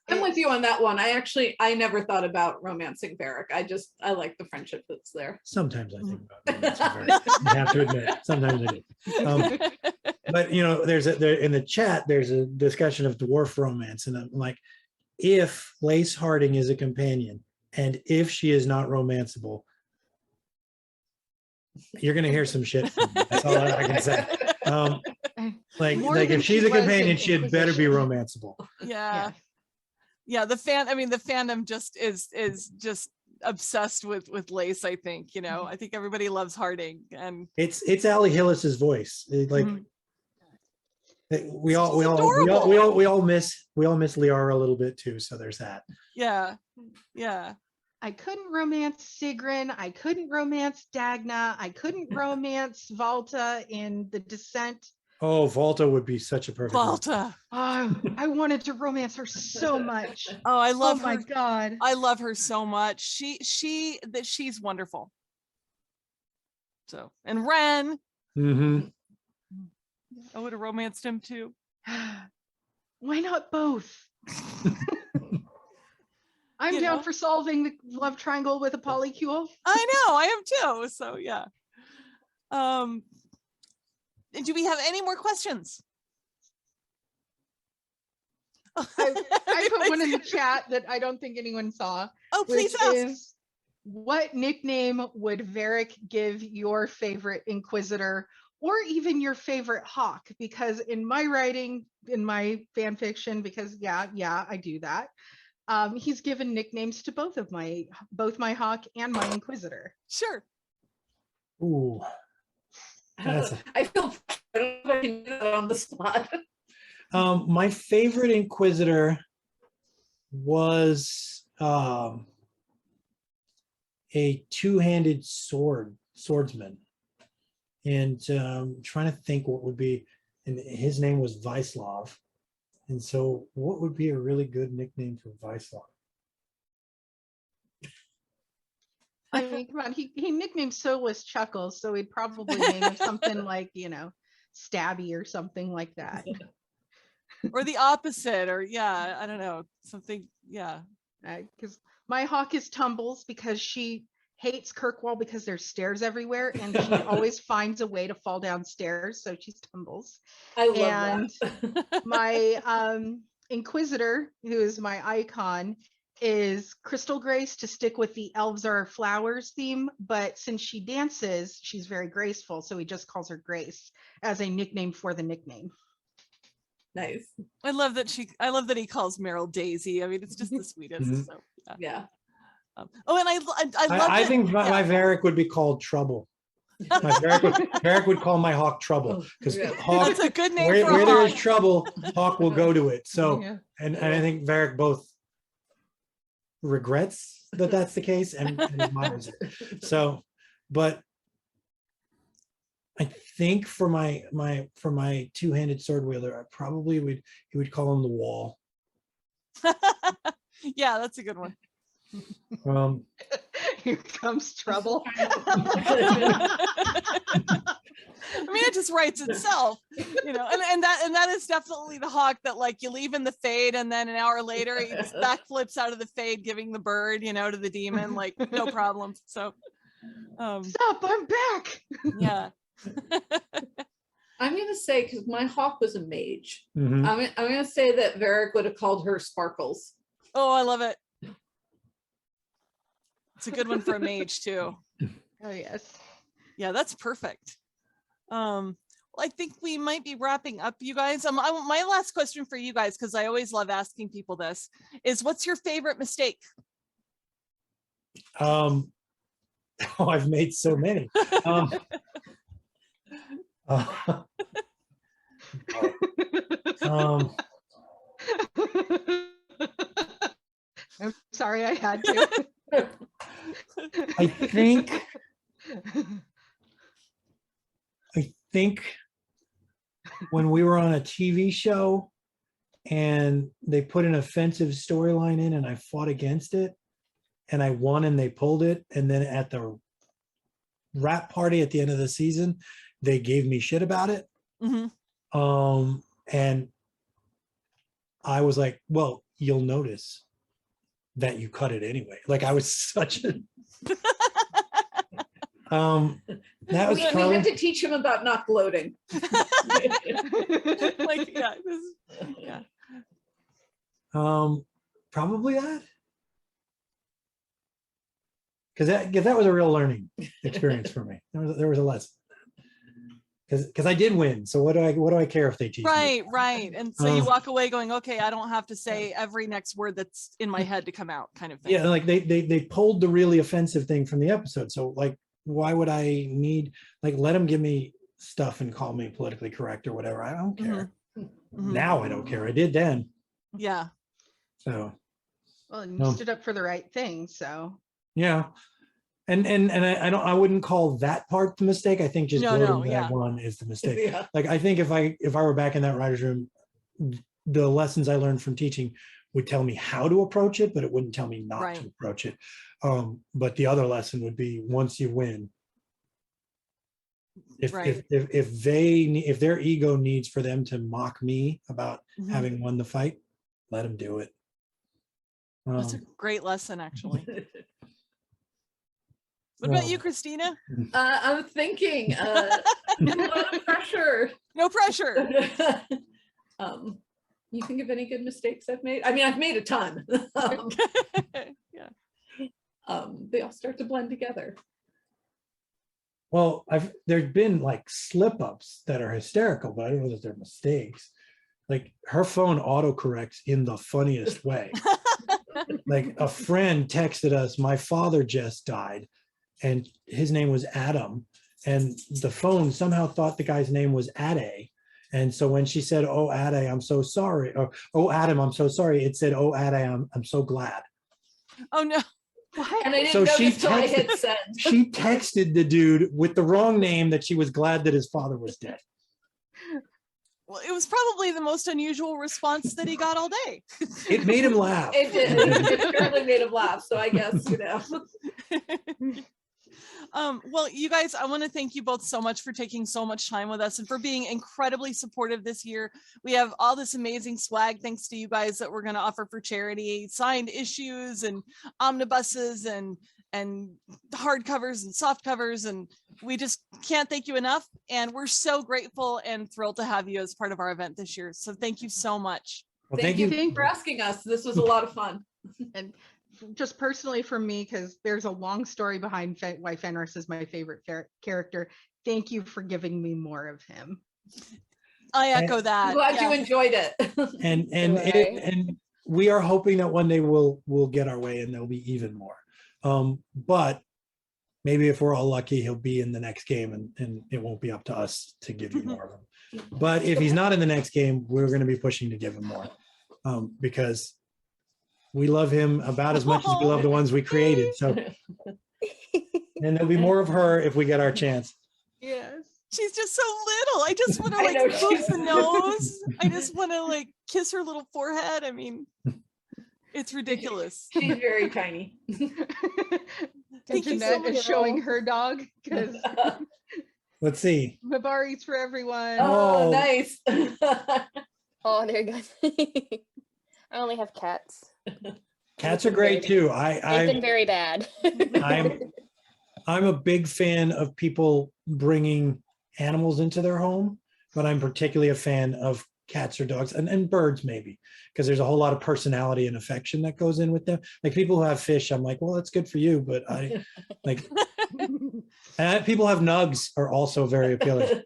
I'm with you on that one. I never thought about romancing Varric. I like the friendship that's there. Sometimes I think about romance with Varric. I have to admit, sometimes I do. But you know, there in the chat, there's a discussion of dwarf romance, and I'm like, if Lace Harding is a companion, and if she is not romanceable, you're gonna hear some shit from me. That's all I can say. More Like than if she's she a was in companion, she had better be Inquisition. romanceable. Yeah. Yeah, the fandom just is just obsessed with Lace, I think, you know. I think everybody loves Harding, and It's Ali Hillis's voice. Like Mhm. we all miss Liara a little bit too. So there's that. yeah. Yeah. I couldn't romance Sigrun. I couldn't romance Dagna. I couldn't romance Valta in The Descent. Oh, Volta would be such a perfect. Valta. Oh, I wanted to romance her so much. Oh, I love Oh my her. God. I love her so much. She's wonderful. So, and Ren, Mm-hmm. I would have romanced him too. Why not both? I'm You down know? for solving the love triangle with a polycule. I know, I am too. So yeah. Do we have any more questions? I put one in the chat that I don't think anyone saw. Oh, please which ask. is, what nickname would Varric give your favorite Inquisitor or even your favorite Hawk? Because in my writing, in my fan fiction, because yeah, I do that. He's given nicknames to both my Hawk and my Inquisitor. Sure. Ooh. I feel I don't know if I can do that on the spot. My favorite Inquisitor was a two-handed swordsman, and trying to think what would be, and his name was Vyslav. And so, what would be a really good nickname for Vyslav? I mean, come on, he nicknamed Solus Chuckles, so he'd probably name him something like, Stabby or something like that. Or the opposite, or yeah, I don't know, something, yeah. Because my Hawk is Tumbles because she hates Kirkwall because there's stairs everywhere, and she always finds a way to fall downstairs, so she's Tumbles. I love And that. my Inquisitor, who is my icon, is Crystal Grace, to stick with the elves are flowers theme, but since she dances, she's very graceful, so he just calls her Grace as a nickname for the nickname. Nice. I love that he calls Meryl Daisy. I mean, it's just the sweetest. Mhm. So Yeah. oh, and I love I that- think my yeah. Varric would be called Trouble. Varric would call my Hawk Trouble, because Yeah. Hawk, That's a good name where, for a where there is Hawk. trouble, Hawk will go to it. So, Yeah. and I think Varric both regrets that that's the case and admires it. So, but I think for my two-handed sword wielder, I probably he would call him the Wall. Yeah, that's a good one. Here comes trouble. I mean, it just writes itself, and that is definitely the Hawk that, like, you leave in the Fade, and then an hour later he just backflips out of the Fade, giving the bird, to the demon, like, no problem. So, Stop! I'm back. yeah. I'm gonna say, because my Hawk was a mage, Mhm. I'm gonna say that Varric would have called her Sparkles. Oh, I love it. It's a good one for a mage too. Oh yes. Yeah, that's perfect. Well, I think we might be wrapping up, you guys. My last question for you guys, because I always love asking people this, is what's your favorite mistake? Oh, I've made so many. I'm sorry, I had to. I think when we were on a TV show and they put an offensive storyline in and I fought against it and I won and they pulled it, and then at the wrap party at the end of the season they gave me shit about it. Mhm. And I was like, well, you'll notice that you cut it anyway. Like I was such a that was We Carla. had to teach him about not gloating. Like, yeah, yeah. Probably that. Because that was a real learning experience for me. There was a lesson. Because I did win. So what do I care if they teach me? Right. And so you Um, walk away going, okay, I don't have to say every next word that's in my head to come out, kind of thing. Yeah, like they pulled the really offensive thing from the episode. So like, why would I need, like, let them give me stuff and call me politically correct or whatever? I don't care. Mhm. Now I don't care. I did then. Yeah. So Well, and you No. stood up for the right thing, so. yeah. And I wouldn't call that part the mistake. I think just No, voting that yeah. I won is the mistake. Yeah. Like I think if I were back in that writer's room, the lessons I learned from teaching would tell me how to approach it, but it wouldn't tell me not Right. to approach it. But the other lesson would be once you win, Right. if their ego needs for them to mock me about Mhm. having won the fight, let them do it. That's a great lesson, actually. What Well. about you, Christina? I'm thinking, a lot of pressure. No pressure. You think of any good mistakes I've made? I mean, I've made a ton. Yeah. They all start to blend together. Well, there's been like slip ups that are hysterical, but I don't know that they're mistakes. Like her phone autocorrects in the funniest way. Like a friend texted us, my father just died, and his name was Adam. And the phone somehow thought the guy's name was Ade. And so when she said, oh, Ade, I'm so sorry, or oh, Adam, I'm so sorry, it said, oh, Ade, I'm so glad. Oh, no. And I didn't So she notice till I hit texted- send. She texted the dude with the wrong name that she was glad that his father was dead. Well, it was probably the most unusual response that he got all day. It made him laugh. It did. It certainly made him laugh. So I guess, Well, you guys, I want to thank you both so much for taking so much time with us and for being incredibly supportive this year. We have all this amazing swag thanks to you guys that we're going to offer for charity, signed issues and omnibuses and hardcovers and soft covers, and we just can't thank you enough. And we're so grateful and thrilled to have you as part of our event this year. So thank you so much. Well, thank you for asking us. This was a lot of fun. And just personally for me, because there's a long story behind why Fenris is my favorite character. Thank you for giving me more of him. I echo that. Glad you enjoyed it. And we are hoping that one day we'll get our way and there'll be even more. But maybe if we're all lucky, he'll be in the next game and it won't be up to us to give you more of him. But if he's not in the next game, we're going to be pushing to give him more because we love him about as much as we love the ones we created. So, and there'll be more of her if we get our chance. Yes. She's just so little. I just want to I like know, move she's- the nose. I just want to like kiss her little forehead. I mean, it's ridiculous. She's very tiny. And Thank you so Jeanette is much. showing her dog because Let's see. Mabari's for everyone. Oh, Oh. nice. Oh, there you go. I only have cats. Cats are great too. They've been very bad. I'm a big fan of people bringing animals into their home, but I'm particularly a fan of cats or dogs and birds maybe, because there's a whole lot of personality and affection that goes in with them. Like people who have fish, I'm like, well, that's good for you, but I like, and people have nugs are also very appealing.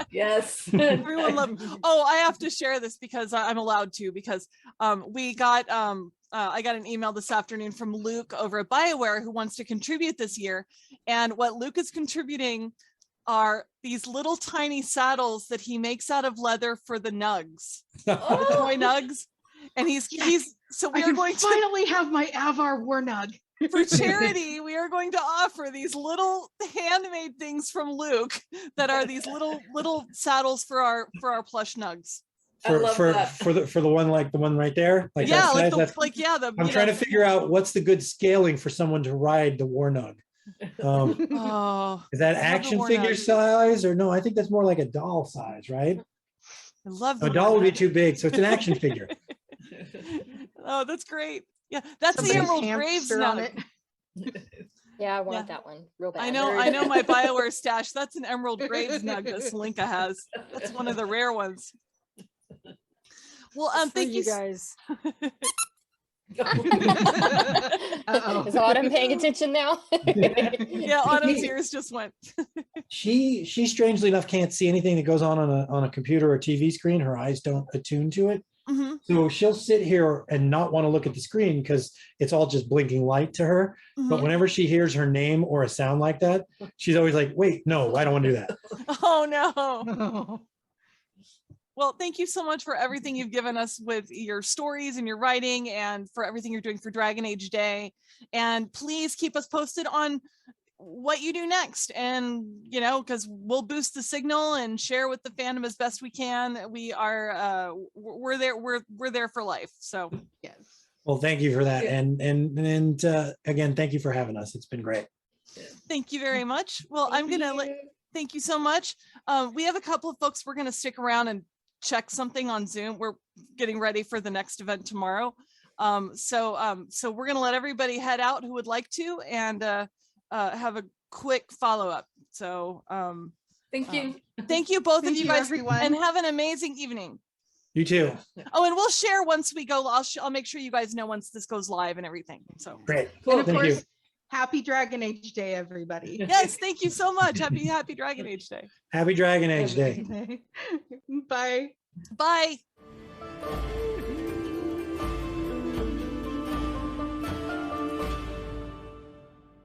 Yes. Everyone love. Oh, I have to share this because I'm allowed to, because we got I got an email this afternoon from Luke over at BioWare who wants to contribute this year. And what Luke is contributing are these little tiny saddles that he makes out of leather for the nugs, the toy nugs. And he's so we I are can going to finally have my Avar Warnug. for charity, we are going to offer these little handmade things from Luke that are these little saddles for our plush nugs. I love that. for the one like the one right there. Like Yeah, that's like nice. the That's- like yeah, the I'm you trying know, to figure out what's the good scaling for someone to ride the Warnug. Oh, Is that I love the action worn figure out. size or no? I think that's more like a doll size, right? I love A the doll worn would be out. too big, so it's an action figure. Oh, that's great. Yeah, that's the Somebody's Emerald Graves hamster on nug. it. Yeah, I want want that one real bad. I know my BioWare stash. That's an Emerald Graves nug that Selinka has. That's one of the rare ones. Well, For thank you you. guys. Uh-oh. Is Autumn paying attention now? Yeah, Autumn's ears just went. She strangely enough can't see anything that goes on a computer or TV screen. Her eyes don't attune to it. Mhm, So she'll sit here and not want to look at the screen because it's all just blinking light to her. But mhm. whenever she hears her name or a sound like that, she's always like, wait, no, I don't want to do that. Oh no. Oh. Well, thank you so much for everything you've given us with your stories and your writing and for everything you're doing for Dragon Age Day. And please keep us posted on what you do next. And, you know, because we'll boost the signal and share with the fandom as best we can. We are, we're there, we're there for life. So Yes. Well, thank you for that. Yeah. And again, thank you for having us. It's been great. thank you very much. Well, I'm going to let, thank you so much. We have a couple of folks, we're going to stick around and check something on Zoom. We're getting ready for the next event tomorrow. So we're going to let everybody head out who would like to and have a quick follow-up. So Thank you. thank you both of Thank you you, guys everyone. and have an amazing evening. You too. Oh, and we'll share once we go. I'll make sure you guys know once this goes live and everything. So Great. And of Thank you. course, happy Dragon Age Day, everybody. yes, thank you so much. Happy Dragon Age Day. Happy Dragon Age Day. Bye. Bye.